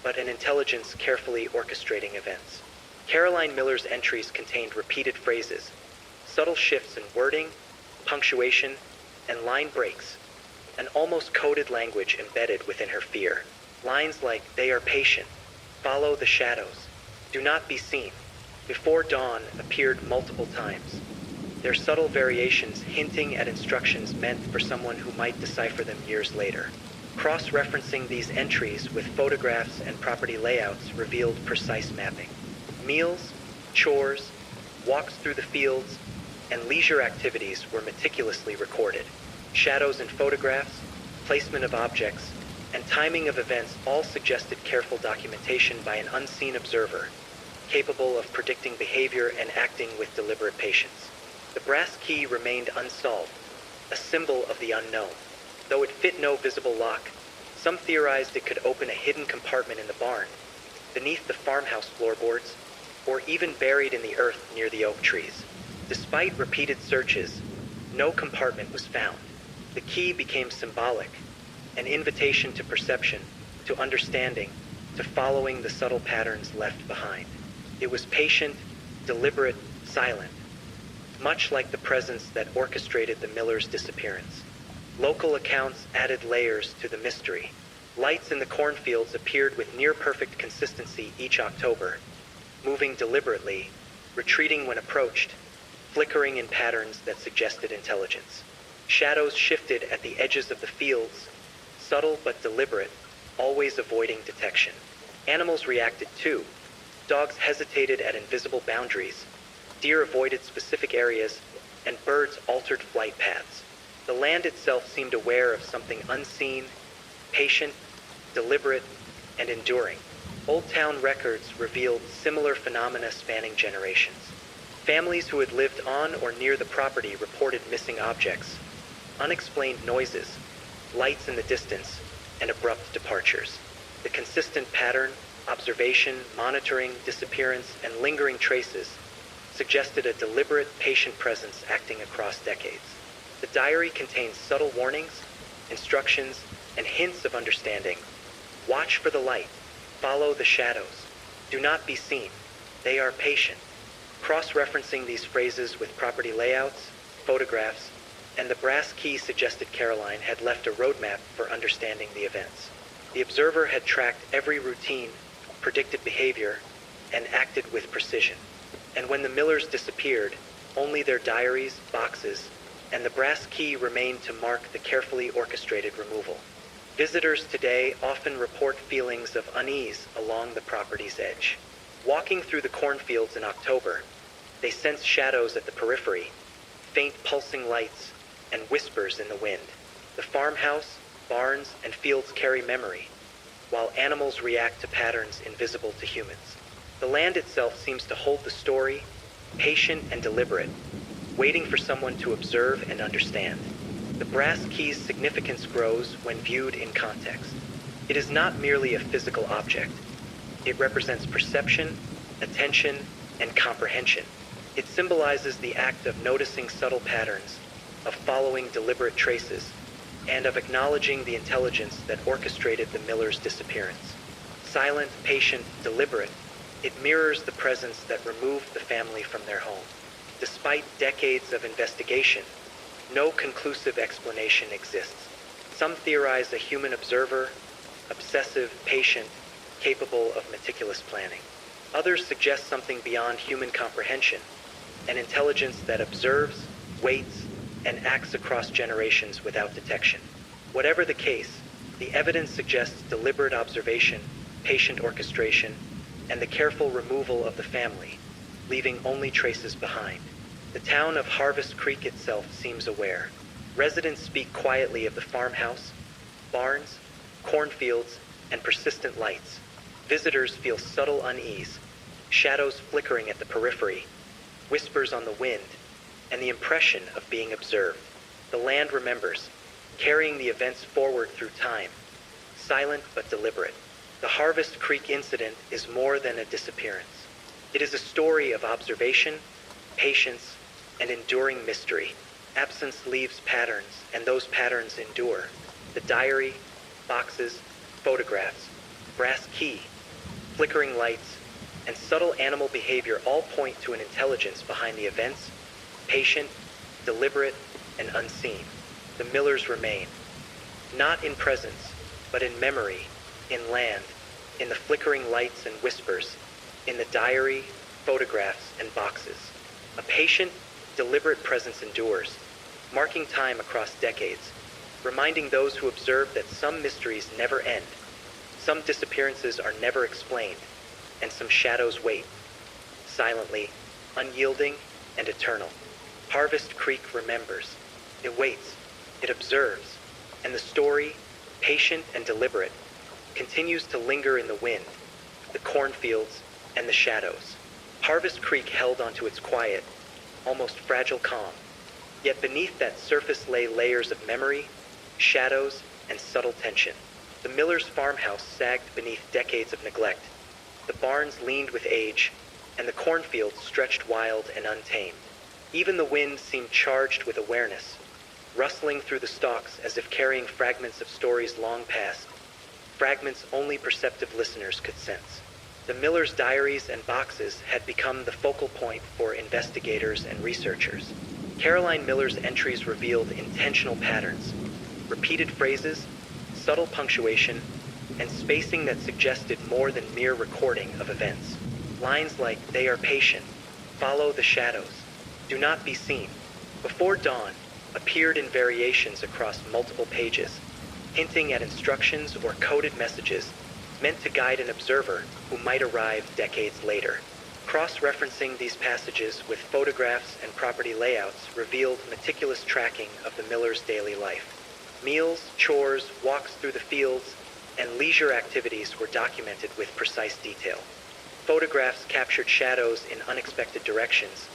but an intelligence carefully orchestrating events. Caroline Miller's entries contained repeated phrases, subtle shifts in wording, punctuation, and line breaks, an almost coded language embedded within her fear. Lines like, "They are patient," "Follow the shadows," "Do not be seen," "Before dawn" appeared multiple times, their subtle variations hinting at instructions meant for someone who might decipher them years later. Cross-referencing these entries with photographs and property layouts revealed precise mapping. Meals, chores, walks through the fields, and leisure activities were meticulously recorded. Shadows in photographs, placement of objects, and timing of events all suggested careful documentation by an unseen observer, capable of predicting behavior and acting with deliberate patience. The brass key remained unsolved, a symbol of the unknown. Though it fit no visible lock, some theorized it could open a hidden compartment in the barn, beneath the farmhouse floorboards, or even buried in the earth near the oak trees. Despite repeated searches, no compartment was found. The key became symbolic, an invitation to perception, to understanding, to following the subtle patterns left behind. It was patient, deliberate, silent, much like the presence that orchestrated the Miller's disappearance. Local accounts added layers to the mystery. Lights in the cornfields appeared with near-perfect consistency each October, moving deliberately, retreating when approached, flickering in patterns that suggested intelligence. Shadows shifted at the edges of the fields, subtle but deliberate, always avoiding detection. Animals reacted too. Dogs hesitated at invisible boundaries, deer avoided specific areas, and birds altered flight paths. The land itself seemed aware of something unseen, patient, deliberate, and enduring. Old town records revealed similar phenomena spanning generations. Families who had lived on or near the property reported missing objects, unexplained noises, lights in the distance, and abrupt departures. The consistent pattern, observation, monitoring, disappearance, and lingering traces suggested a deliberate, patient presence acting across decades. The diary contains subtle warnings, instructions, and hints of understanding. Watch for the light. Follow the shadows. Do not be seen. They are patient. Cross-referencing these phrases with property layouts, photographs, and the brass key suggested Caroline had left a roadmap for understanding the events. The observer had tracked every routine, predicted behavior, and acted with precision. And when the Millers disappeared, only their diaries, boxes, and the brass key remained to mark the carefully orchestrated removal. Visitors today often report feelings of unease along the property's edge. Walking through the cornfields in October, they sense shadows at the periphery, faint pulsing lights, and whispers in the wind. The farmhouse, barns, and fields carry memory, while animals react to patterns invisible to humans. The land itself seems to hold the story, patient and deliberate, waiting for someone to observe and understand. The brass key's significance grows when viewed in context. It is not merely a physical object. It represents perception, attention, and comprehension. It symbolizes the act of noticing subtle patterns, of following deliberate traces, and of acknowledging the intelligence that orchestrated the Millers' disappearance. Silent, patient, deliberate, it mirrors the presence that removed the family from their home. Despite decades of investigation, no conclusive explanation exists. Some theorize a human observer, obsessive, patient, capable of meticulous planning. Others suggest something beyond human comprehension, an intelligence that observes, waits, and acts across generations without detection. Whatever the case, the evidence suggests deliberate observation, patient orchestration, and the careful removal of the family, leaving only traces behind. The town of Harvest Creek itself seems aware. Residents speak quietly of the farmhouse, barns, cornfields, and persistent lights. Visitors feel subtle unease, shadows flickering at the periphery, whispers on the wind, and the impression of being observed. The land remembers, carrying the events forward through time, silent but deliberate. The Harvest Creek incident is more than a disappearance. It is a story of observation, patience, and enduring mystery. Absence leaves patterns, and those patterns endure. The diary, boxes, photographs, brass key, flickering lights, and subtle animal behavior all point to an intelligence behind the events, patient, deliberate, and unseen. The Millers remain, not in presence, but in memory, in land, in the flickering lights and whispers, in the diary, photographs, and boxes. A patient, deliberate presence endures, marking time across decades, reminding those who observe that some mysteries never end, some disappearances are never explained, and some shadows wait, silently, unyielding, and eternal. Harvest Creek remembers. It waits. It observes. And the story, patient and deliberate, continues to linger in the wind, the cornfields, and the shadows. Harvest Creek held onto its quiet, almost fragile calm. Yet beneath that surface lay layers of memory, shadows, and subtle tension. The Millers' farmhouse sagged beneath decades of neglect. The barns leaned with age, and the cornfields stretched wild and untamed. Even the wind seemed charged with awareness, rustling through the stalks as if carrying fragments of stories long past, fragments only perceptive listeners could sense. The Millers' diaries and boxes had become the focal point for investigators and researchers. Caroline Miller's entries revealed intentional patterns, repeated phrases, subtle punctuation, and spacing that suggested more than mere recording of events. Lines like, "They are patient," "Follow the shadows," "Do not be seen," "Before dawn," appeared in variations across multiple pages, hinting at instructions or coded messages meant to guide an observer who might arrive decades later. Cross-referencing these passages with photographs and property layouts revealed meticulous tracking of the Millers' daily life. Meals, chores, walks through the fields, and leisure activities were documented with precise detail. Photographs captured shadows in unexpected directions,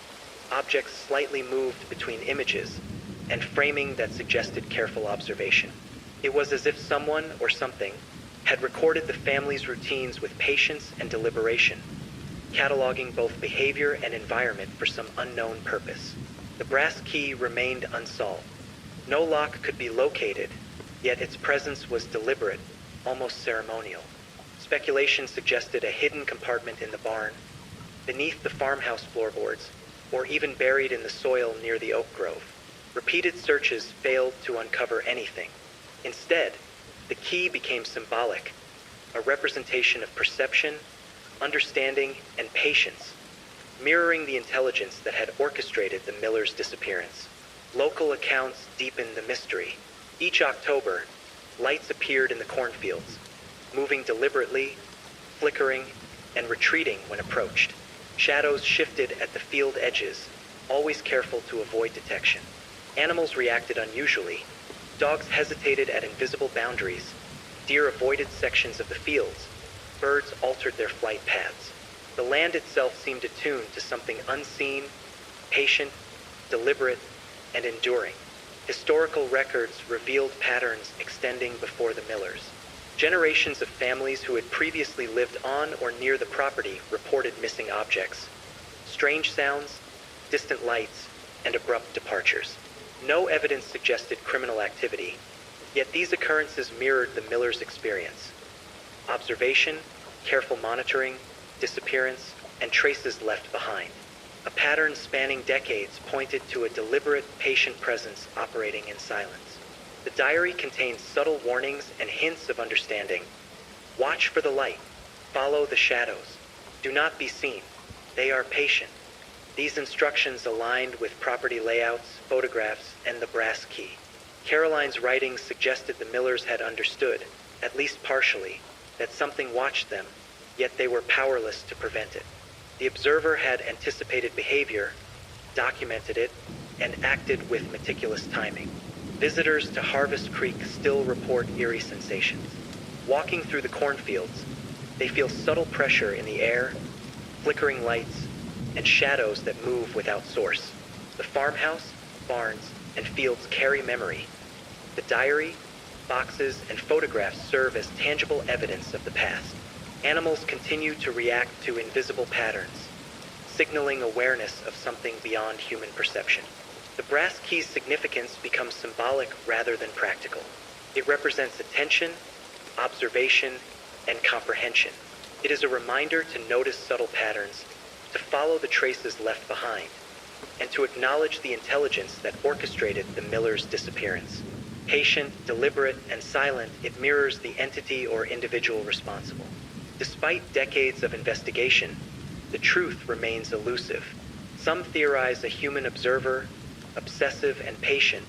objects slightly moved between images, and framing that suggested careful observation. It was as if someone or something had recorded the family's routines with patience and deliberation, cataloging both behavior and environment for some unknown purpose. The brass key remained unsolved. No lock could be located, yet its presence was deliberate, almost ceremonial. Speculation suggested a hidden compartment in the barn, beneath the farmhouse floorboards, or even buried in the soil near the oak grove. Repeated searches failed to uncover anything. Instead, the key became symbolic, a representation of perception, understanding, and patience, mirroring the intelligence that had orchestrated the Millers' disappearance. Local accounts deepened the mystery. Each October, lights appeared in the cornfields, moving deliberately, flickering, and retreating when approached. Shadows shifted at the field edges, always careful to avoid detection. Animals reacted unusually. Dogs hesitated at invisible boundaries. Deer avoided sections of the fields. Birds altered their flight paths. The land itself seemed attuned to something unseen, patient, deliberate, and enduring. Historical records revealed patterns extending before the Millers. Generations of families who had previously lived on or near the property reported missing objects, strange sounds, distant lights, and abrupt departures. No evidence suggested criminal activity, yet these occurrences mirrored the Millers' experience. Observation, careful monitoring, disappearance, and traces left behind. A pattern spanning decades pointed to a deliberate, patient presence operating in silence. The diary contains subtle warnings and hints of understanding. Watch for the light. Follow the shadows. Do not be seen. They are patient. These instructions aligned with property layouts, photographs, and the brass key. Caroline's writings suggested the Millers had understood, at least partially, that something watched them, yet they were powerless to prevent it. The observer had anticipated behavior, documented it, and acted with meticulous timing. Visitors to Harvest Creek still report eerie sensations. Walking through the cornfields, they feel subtle pressure in the air, flickering lights, and shadows that move without source. The farmhouse, barns, and fields carry memory. The diary, boxes, and photographs serve as tangible evidence of the past. Animals continue to react to invisible patterns, signaling awareness of something beyond human perception. The brass key's significance becomes symbolic rather than practical. It represents attention, observation, and comprehension. It is a reminder to notice subtle patterns, to follow the traces left behind, and to acknowledge the intelligence that orchestrated the Millers' disappearance. Patient, deliberate, and silent, it mirrors the entity or individual responsible. Despite decades of investigation, the truth remains elusive. Some theorize a human observer, obsessive and patient,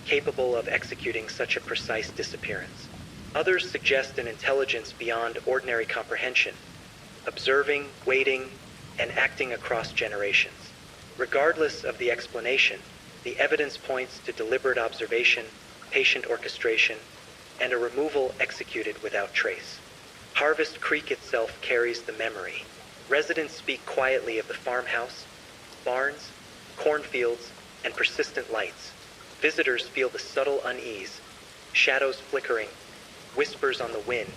capable of executing such a precise disappearance. Others suggest an intelligence beyond ordinary comprehension, observing, waiting, and acting across generations. Regardless of the explanation, the evidence points to deliberate observation, patient orchestration, and a removal executed without trace. Harvest Creek itself carries the memory. Residents speak quietly of the farmhouse, barns, cornfields, and persistent lights. Visitors feel the subtle unease, shadows flickering, whispers on the wind,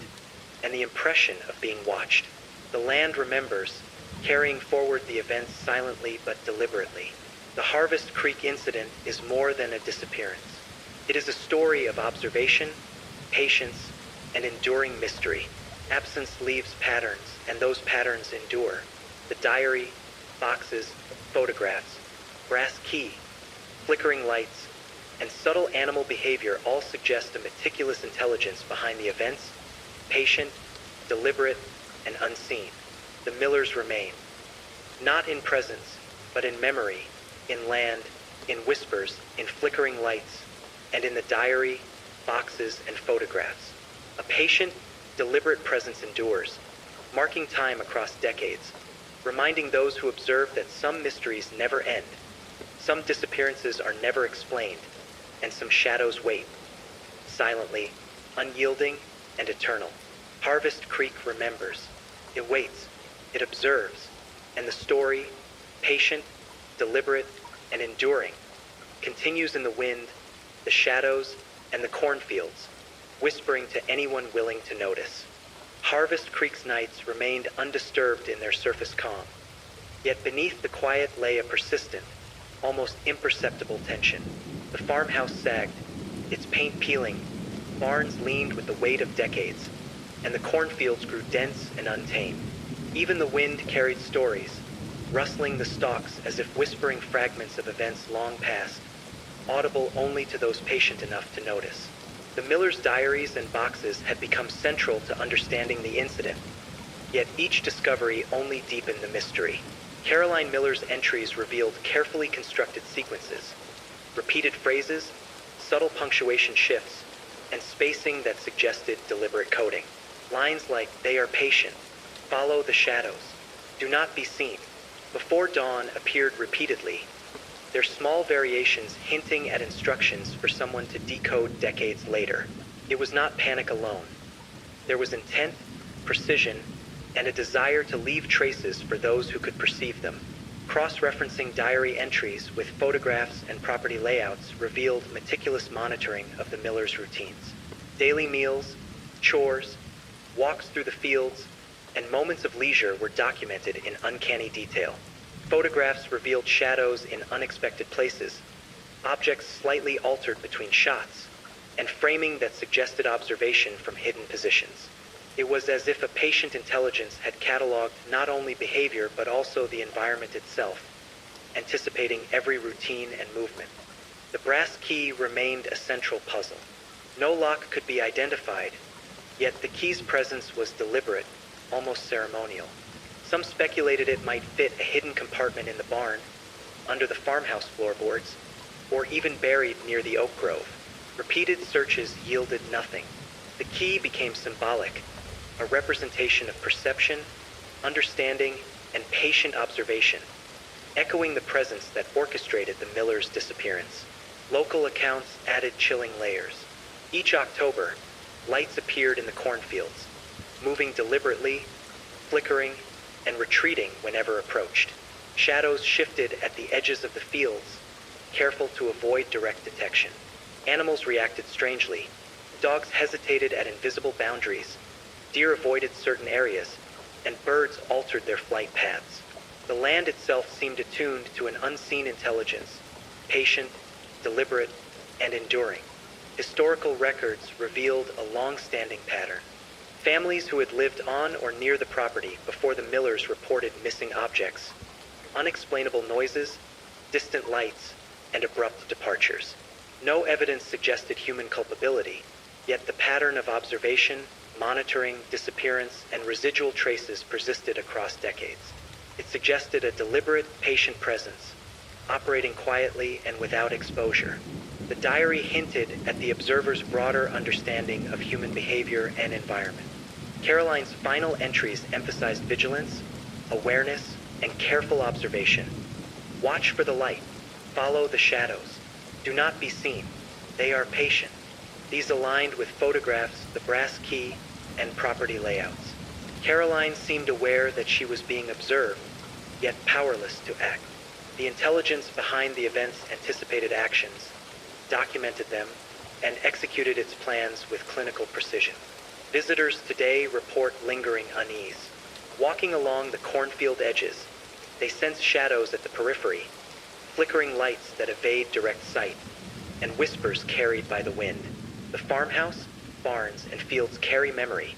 and the impression of being watched. The land remembers, carrying forward the events silently but deliberately. The Harvest Creek incident is more than a disappearance. It is a story of observation, patience, and enduring mystery. Absence leaves patterns, and those patterns endure. The diary, boxes, photographs, brass key, flickering lights, and subtle animal behavior all suggest a meticulous intelligence behind the events, patient, deliberate, and unseen. The Millers remain, not in presence, but in memory, in land, in whispers, in flickering lights, and in the diary, boxes, and photographs. A patient, deliberate presence endures, marking time across decades, reminding those who observe that some mysteries never end, some disappearances are never explained, and some shadows wait, silently, unyielding, and eternal. Harvest Creek remembers. It waits. It observes. And the story, patient, deliberate, and enduring, continues in the wind, the shadows, and the cornfields, whispering to anyone willing to notice. Harvest Creek's nights remained undisturbed in their surface calm. Yet beneath the quiet lay a persistent, almost imperceptible tension. The farmhouse sagged, its paint peeling, barns leaned with the weight of decades, and the cornfields grew dense and untamed. Even the wind carried stories, rustling the stalks as if whispering fragments of events long past. audible only to those patient enough to notice. The Miller's diaries and boxes had become central to understanding the incident, yet each discovery only deepened the mystery. Caroline Miller's entries revealed carefully constructed sequences, repeated phrases, subtle punctuation shifts, and spacing that suggested deliberate coding. Lines like, "They are patient," "Follow the shadows," "Do not be seen," "Before dawn" appeared repeatedly, their small variations hinting at instructions for someone to decode decades later. It was not panic alone. There was intent, precision, and a desire to leave traces for those who could perceive them. Cross-referencing diary entries with photographs and property layouts revealed meticulous monitoring of the Millers' routines. Daily meals, chores, walks through the fields, and moments of leisure were documented in uncanny detail. Photographs revealed shadows in unexpected places, objects slightly altered between shots, and framing that suggested observation from hidden positions. It was as if a patient intelligence had cataloged not only behavior but also the environment itself, anticipating every routine and movement. The brass key remained a central puzzle. No lock could be identified, yet the key's presence was deliberate, almost ceremonial. Some speculated it might fit a hidden compartment in the barn, under the farmhouse floorboards, or even buried near the oak grove. Repeated searches yielded nothing. The key became symbolic, a representation of perception, understanding, and patient observation, echoing the presence that orchestrated the Millers' disappearance. Local accounts added chilling layers. Each October, lights appeared in the cornfields, moving deliberately, flickering, and retreating whenever approached. Shadows shifted at the edges of the fields, careful to avoid direct detection. Animals reacted strangely. Dogs hesitated at invisible boundaries, deer avoided certain areas, and birds altered their flight paths. The land itself seemed attuned to an unseen intelligence, patient, deliberate, and enduring. Historical records revealed a long-standing pattern. Families who had lived on or near the property before the Millers reported missing objects, unexplainable noises, distant lights, and abrupt departures. No evidence suggested human culpability, yet the pattern of observation, monitoring, disappearance, and residual traces persisted across decades. It suggested a deliberate, patient presence, operating quietly and without exposure. The diary hinted at the observer's broader understanding of human behavior and environment. Caroline's final entries emphasized vigilance, awareness, and careful observation. Watch for the light. Follow the shadows. Do not be seen. They are patient. These aligned with photographs, the brass key, and property layouts. Caroline seemed aware that she was being observed, yet powerless to act. The intelligence behind the event's anticipated actions, documented them, and executed its plans with clinical precision. Visitors today report lingering unease. Walking along the cornfield edges, they sense shadows at the periphery, flickering lights that evade direct sight, and whispers carried by the wind. The farmhouse, barns, and fields carry memory.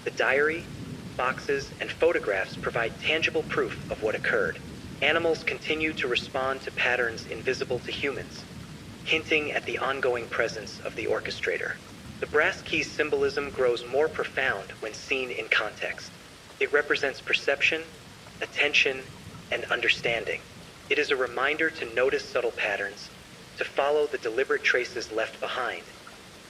The diary, boxes, and photographs provide tangible proof of what occurred. Animals continue to respond to patterns invisible to humans, hinting at the ongoing presence of the orchestrator. The brass key's symbolism grows more profound when seen in context. It represents perception, attention, and understanding. It is a reminder to notice subtle patterns, to follow the deliberate traces left behind,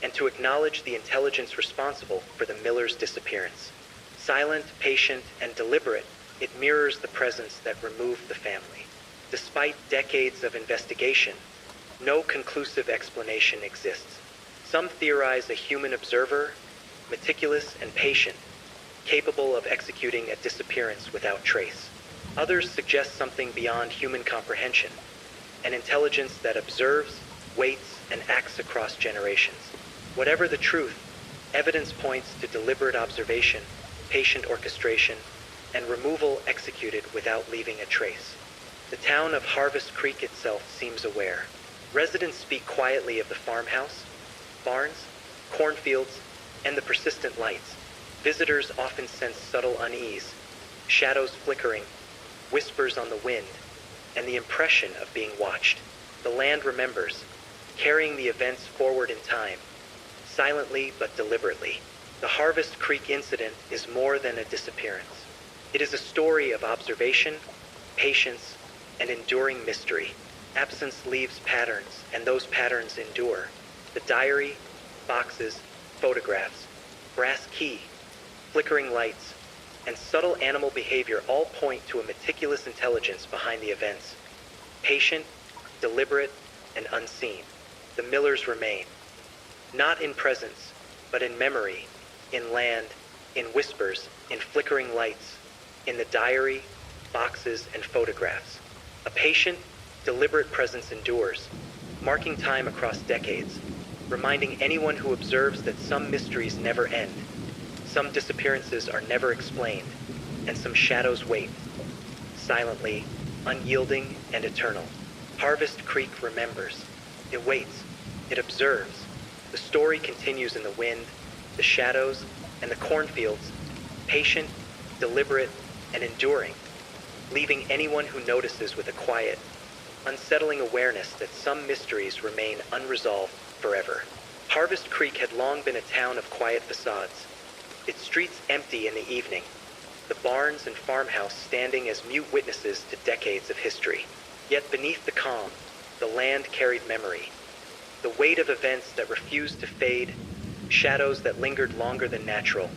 and to acknowledge the intelligence responsible for the Millers' disappearance. Silent, patient, and deliberate, it mirrors the presence that removed the family. Despite decades of investigation, no conclusive explanation exists. Some theorize a human observer, meticulous and patient, capable of executing a disappearance without trace. Others suggest something beyond human comprehension, an intelligence that observes, waits, and acts across generations. Whatever the truth, evidence points to deliberate observation, patient orchestration, and removal executed without leaving a trace. The town of Harvest Creek itself seems aware. Residents speak quietly of the farmhouse, barns, cornfields, and the persistent lights. Visitors often sense subtle unease, shadows flickering, whispers on the wind, and the impression of being watched. The land remembers, carrying the events forward in time, silently but deliberately. The Harvest Creek incident is more than a disappearance. It is a story of observation, patience, and enduring mystery. Absence leaves patterns, and those patterns endure. The diary, boxes, photographs, brass key, flickering lights, and subtle animal behavior all point to a meticulous intelligence behind the events. Patient, deliberate, and unseen, the Millers remain. Not in presence, but in memory, in land, in whispers, in flickering lights, in the diary, boxes, and photographs. A patient, deliberate presence endures, marking time across decades, reminding anyone who observes that some mysteries never end, some disappearances are never explained, and some shadows wait, silently, unyielding, and eternal. Harvest Creek remembers. It waits. It observes. The story continues in the wind, the shadows, and the cornfields, patient, deliberate, and enduring, leaving anyone who notices with a quiet, unsettling awareness that some mysteries remain unresolved forever. Harvest Creek had long been a town of quiet facades, its streets empty in the evening, the barns and farmhouse standing as mute witnesses to decades of history. Yet beneath the calm, the land carried memory, the weight of events that refused to fade, shadows that lingered longer than natural,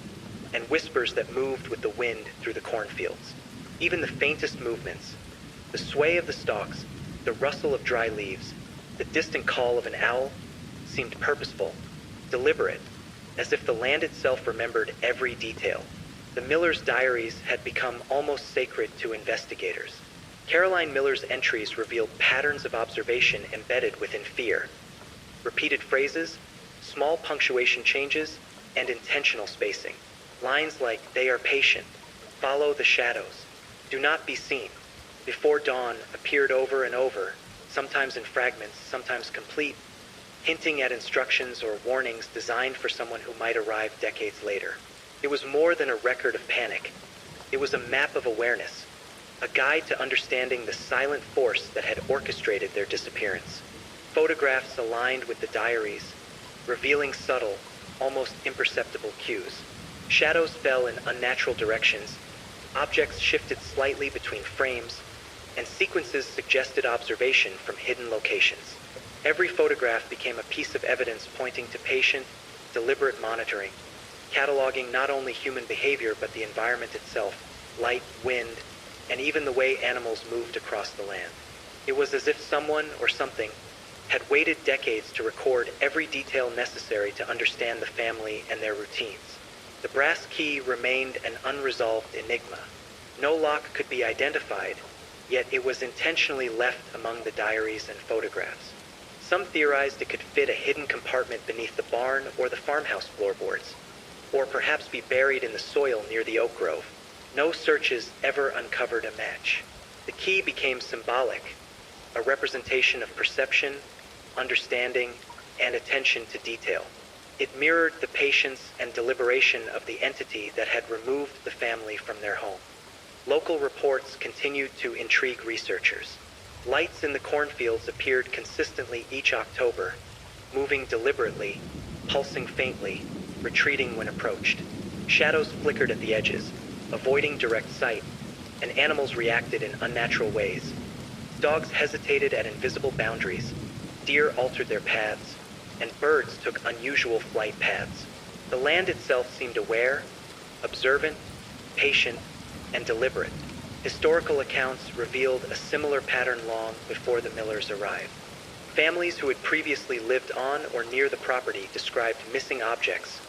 and whispers that moved with the wind through the cornfields. Even the faintest movements, the sway of the stalks, the rustle of dry leaves, the distant call of an owl, seemed purposeful, deliberate, as if the land itself remembered every detail. The Millers' diaries had become almost sacred to investigators. Caroline Miller's entries revealed patterns of observation embedded within fear. Repeated phrases, small punctuation changes, and intentional spacing. Lines like, "They are patient," "Follow the shadows," "Do not be seen," "Before dawn" appeared over and over, sometimes in fragments, sometimes complete, hinting at instructions or warnings designed for someone who might arrive decades later. It was more than a record of panic. It was a map of awareness, a guide to understanding the silent force that had orchestrated their disappearance. Photographs aligned with the diaries, revealing subtle, almost imperceptible cues. Shadows fell in unnatural directions, objects shifted slightly between frames, and sequences suggested observation from hidden locations. Every photograph became a piece of evidence pointing to patient, deliberate monitoring, cataloging not only human behavior but the environment itself, light, wind, and even the way animals moved across the land. It was as if someone or something had waited decades to record every detail necessary to understand the family and their routines. The brass key remained an unresolved enigma. No lock could be identified, yet it was intentionally left among the diaries and photographs. Some theorized it could fit a hidden compartment beneath the barn or the farmhouse floorboards, or perhaps be buried in the soil near the oak grove. No searches ever uncovered a match. The key became symbolic, a representation of perception, understanding, and attention to detail. It mirrored the patience and deliberation of the entity that had removed the family from their home. Local reports continued to intrigue researchers. Lights in the cornfields appeared consistently each October, moving deliberately, pulsing faintly, retreating when approached. Shadows flickered at the edges, avoiding direct sight, and animals reacted in unnatural ways. Dogs hesitated at invisible boundaries, deer altered their paths, and birds took unusual flight paths. The land itself seemed aware, observant, patient, and deliberate. Historical accounts revealed a similar pattern long before the Millers arrived. Families who had previously lived on or near the property described missing objects,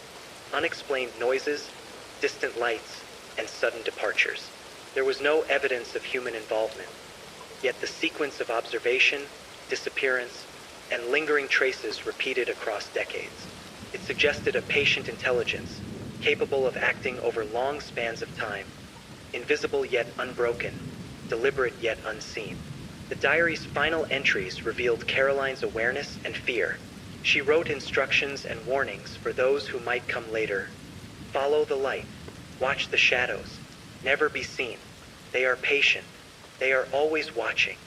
unexplained noises, distant lights, and sudden departures. There was no evidence of human involvement, yet the sequence of observation, disappearance, and lingering traces repeated across decades. It suggested a patient intelligence, capable of acting over long spans of time, invisible yet unbroken, deliberate yet unseen. The diary's final entries revealed Caroline's awareness and fear. She wrote instructions and warnings for those who might come later. Follow the light, watch the shadows, never be seen. They are patient, they are always watching.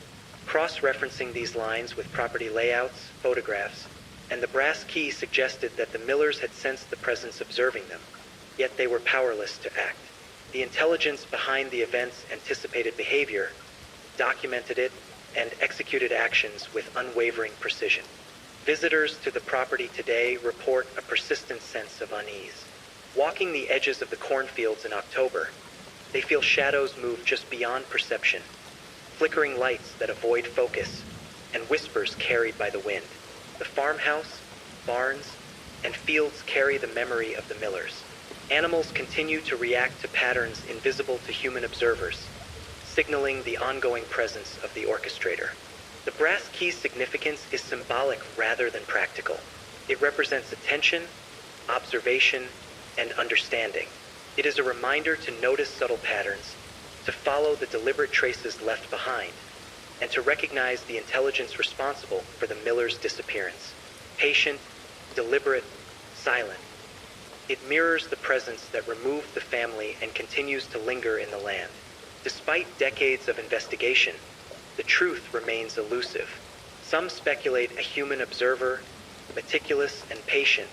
Cross-referencing these lines with property layouts, photographs, and the brass key suggested that the Millers had sensed the presence observing them, yet they were powerless to act. The intelligence behind the event's anticipated behavior documented it and executed actions with unwavering precision. Visitors to the property today report a persistent sense of unease. Walking the edges of the cornfields in October, they feel shadows move just beyond perception, flickering lights that avoid focus, and whispers carried by the wind. The farmhouse, barns, and fields carry the memory of the Millers. Animals continue to react to patterns invisible to human observers, signaling the ongoing presence of the orchestrator. The brass key's significance is symbolic rather than practical. It represents attention, observation, and understanding. It is a reminder to notice subtle patterns, to follow the deliberate traces left behind, and to recognize the intelligence responsible for the Millers' disappearance. Patient, deliberate, silent. It mirrors the presence that removed the family and continues to linger in the land. Despite decades of investigation, the truth remains elusive. Some speculate a human observer, meticulous and patient,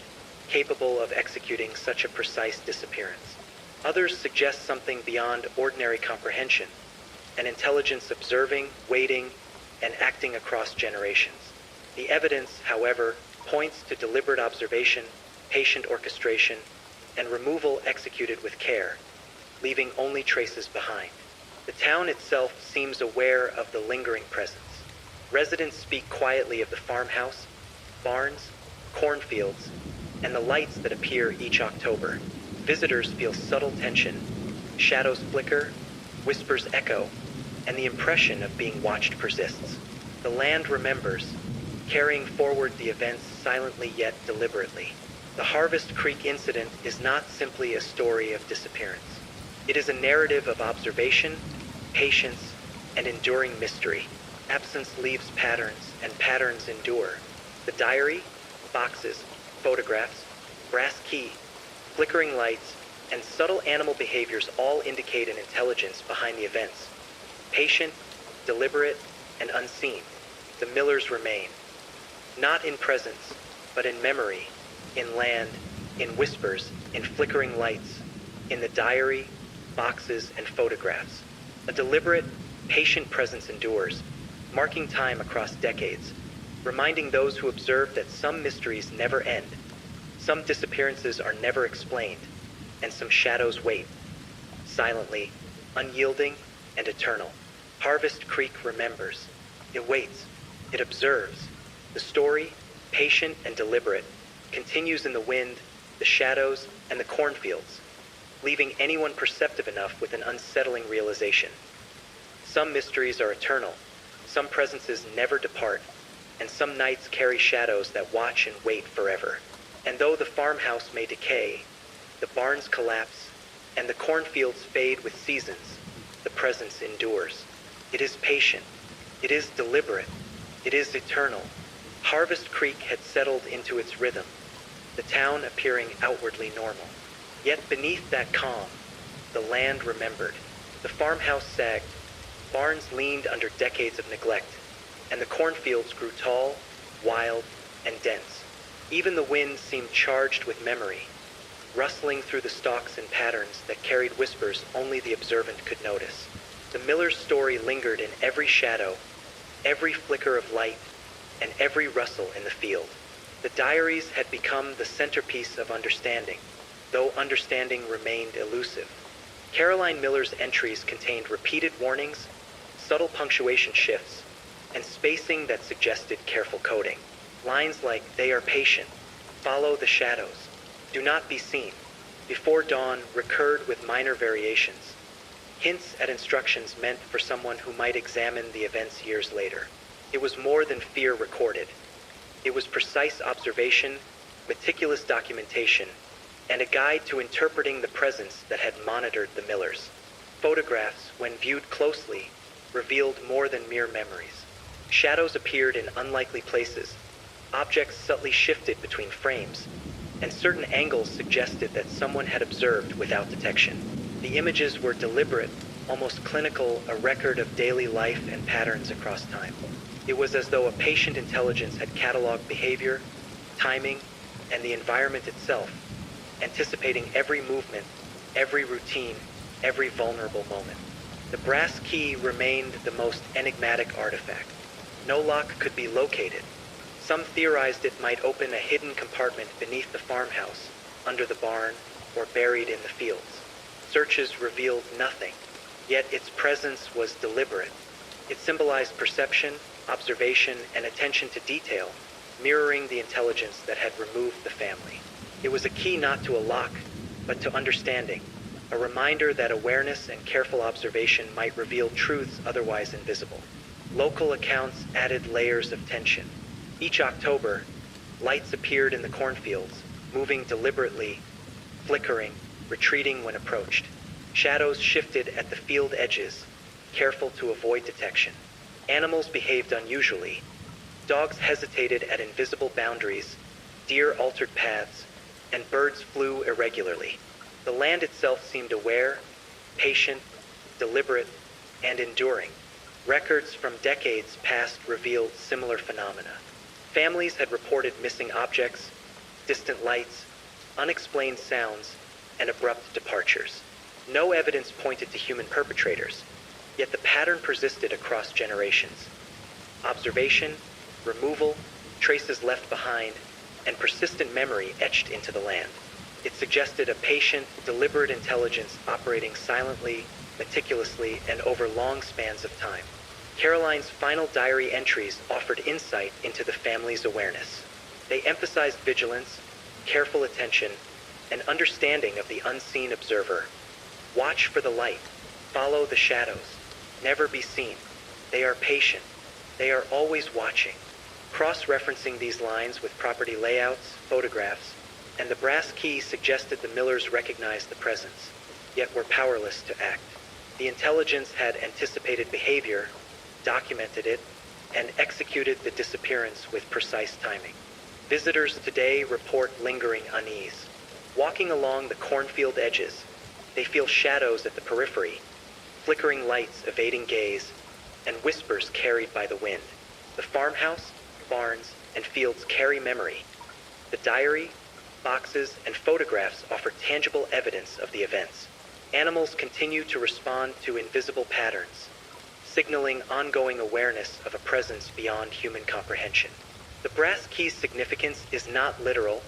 capable of executing such a precise disappearance. Others suggest something beyond ordinary comprehension, an intelligence observing, waiting, and acting across generations. The evidence, however, points to deliberate observation, patient orchestration, and removal executed with care, leaving only traces behind. The town itself seems aware of the lingering presence. Residents speak quietly of the farmhouse, barns, cornfields, and the lights that appear each October. Visitors feel subtle tension, shadows flicker, whispers echo, and the impression of being watched persists. The land remembers, carrying forward the events silently yet deliberately. The Harvest Creek incident is not simply a story of disappearance. It is a narrative of observation, patience, and enduring mystery. Absence leaves patterns, and patterns endure. The diary, boxes, photographs, brass key, flickering lights, and subtle animal behaviors all indicate an intelligence behind the events. Patient, deliberate, and unseen, the Millers remain. Not in presence, but in memory, in land, in whispers, in flickering lights, in the diary, boxes, and photographs. A deliberate, patient presence endures, marking time across decades, reminding those who observe that some mysteries never end, some disappearances are never explained, and some shadows wait, silently, unyielding, and eternal. Harvest Creek remembers. It waits. It observes. The story, patient and deliberate, continues in the wind, the shadows, and the cornfields, leaving anyone perceptive enough with an unsettling realization. Some mysteries are eternal, some presences never depart, and some nights carry shadows that watch and wait forever. And though the farmhouse may decay, the barns collapse, and the cornfields fade with seasons, the presence endures. It is patient. It is deliberate. It is eternal. Harvest Creek had settled into its rhythm, the town appearing outwardly normal. Yet beneath that calm, the land remembered. The farmhouse sagged, barns leaned under decades of neglect, and the cornfields grew tall, wild, and dense. Even the wind seemed charged with memory, rustling through the stalks in patterns that carried whispers only the observant could notice. The Miller's story lingered in every shadow, every flicker of light, and every rustle in the field. The diaries had become the centerpiece of understanding, though understanding remained elusive. Caroline Miller's entries contained repeated warnings, subtle punctuation shifts, and spacing that suggested careful coding. Lines like, "They are patient," "Follow the shadows," "Do not be seen," "Before dawn" recurred with minor variations, hints at instructions meant for someone who might examine the events years later. It was more than fear recorded. It was precise observation, meticulous documentation, and a guide to interpreting the presence that had monitored the Millers. Photographs, when viewed closely, revealed more than mere memories. Shadows appeared in unlikely places, objects subtly shifted between frames, and certain angles suggested that someone had observed without detection. The images were deliberate, almost clinical, a record of daily life and patterns across time. It was as though a patient intelligence had cataloged behavior, timing, and the environment itself, anticipating every movement, every routine, every vulnerable moment. The brass key remained the most enigmatic artifact. No lock could be located. Some theorized it might open a hidden compartment beneath the farmhouse, under the barn, or buried in the fields. Searches revealed nothing, yet its presence was deliberate. It symbolized perception, observation, and attention to detail, mirroring the intelligence that had removed the family. It was a key not to a lock, but to understanding, a reminder that awareness and careful observation might reveal truths otherwise invisible. Local accounts added layers of tension. Each October, lights appeared in the cornfields, moving deliberately, flickering, retreating when approached. Shadows shifted at the field edges, careful to avoid detection. Animals behaved unusually. Dogs hesitated at invisible boundaries, deer altered paths, and birds flew irregularly. The land itself seemed aware, patient, deliberate, and enduring. Records from decades past revealed similar phenomena. Families had reported missing objects, distant lights, unexplained sounds, and abrupt departures. No evidence pointed to human perpetrators, yet the pattern persisted across generations. Observation, removal, traces left behind, and persistent memory etched into the land. It suggested a patient, deliberate intelligence operating silently, meticulously, and over long spans of time. Caroline's final diary entries offered insight into the family's awareness. They emphasized vigilance, careful attention, and understanding of the unseen observer. Watch for the light. Follow the shadows. Never be seen. They are patient. They are always watching. Cross-referencing these lines with property layouts, photographs, and the brass key suggested the Millers recognized the presence, yet were powerless to act. The intelligence had anticipated behavior, documented it, and executed the disappearance with precise timing. Visitors today report lingering unease. Walking along the cornfield edges, they feel shadows at the periphery, flickering lights evading gaze, and whispers carried by the wind. The farmhouse, barns, and fields carry memory. The diary, boxes, and photographs offer tangible evidence of the events. Animals continue to respond to invisible patterns, signaling ongoing awareness of a presence beyond human comprehension. The brass key's significance is not literal,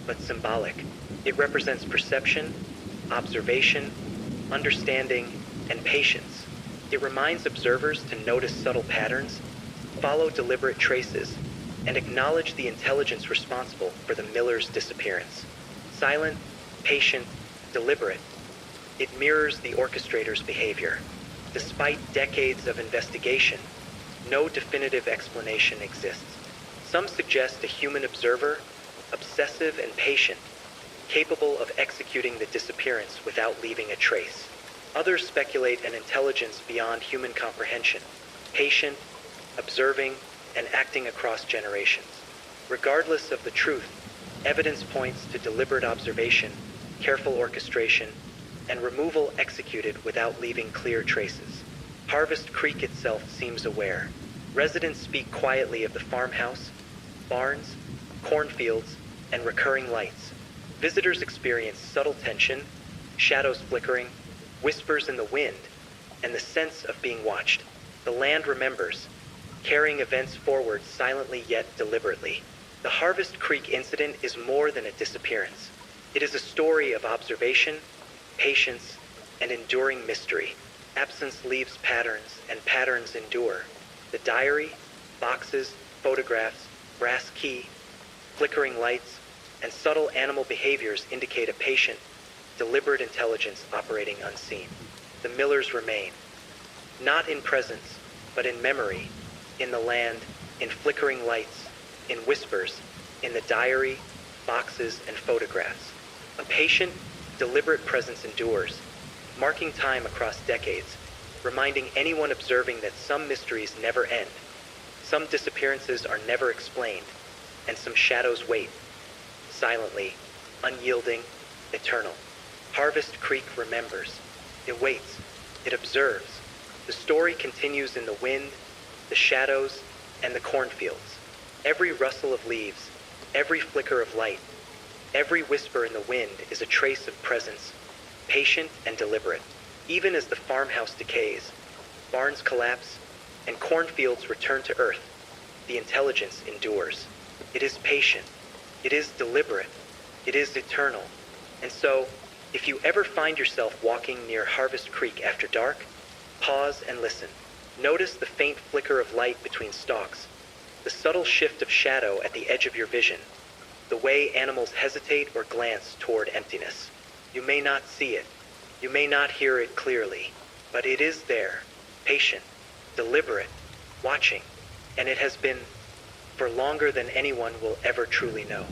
but symbolic. It represents perception, observation, understanding, and patience. It reminds observers to notice subtle patterns, follow deliberate traces, and acknowledge the intelligence responsible for the Millers' disappearance. Silent, patient, deliberate, it mirrors the orchestrator's behavior. Despite decades of investigation, no definitive explanation exists. Some suggest a human observer, obsessive and patient, capable of executing the disappearance without leaving a trace. Others speculate an intelligence beyond human comprehension, patient, observing, and acting across generations. Regardless of the truth, evidence points to deliberate observation, careful orchestration, and removal executed without leaving clear traces. Harvest Creek itself seems aware. Residents speak quietly of the farmhouse, barns, cornfields, and recurring lights. Visitors experience subtle tension, shadows flickering, whispers in the wind, and the sense of being watched. The land remembers, carrying events forward silently yet deliberately. The Harvest Creek incident is more than a disappearance. It is a story of observation, patience, and enduring mystery. Absence leaves patterns, and patterns endure. The diary, boxes, photographs, brass key, flickering lights, and subtle animal behaviors indicate a patient, deliberate intelligence operating unseen. The Millers remain, not in presence, but in memory, in the land, in flickering lights, in whispers, in the diary, boxes, and photographs. A patient, deliberate presence endures, marking time across decades, reminding anyone observing that some mysteries never end, some disappearances are never explained, and some shadows wait, silently, unyielding, eternal. Harvest Creek remembers. It waits, It observes. The story continues in the wind, the shadows, and the cornfields. Every rustle of leaves, every flicker of light, every whisper in the wind is a trace of presence, patient and deliberate. Even as the farmhouse decays, barns collapse, and cornfields return to earth, the intelligence endures. It is patient. It is deliberate. It is eternal. And so, if you ever find yourself walking near Harvest Creek after dark, pause and listen. Notice the faint flicker of light between stalks, the subtle shift of shadow at the edge of your vision, the way animals hesitate or glance toward emptiness. You may not see it, you may not hear it clearly, but it is there, patient, deliberate, watching, and it has been for longer than anyone will ever truly know.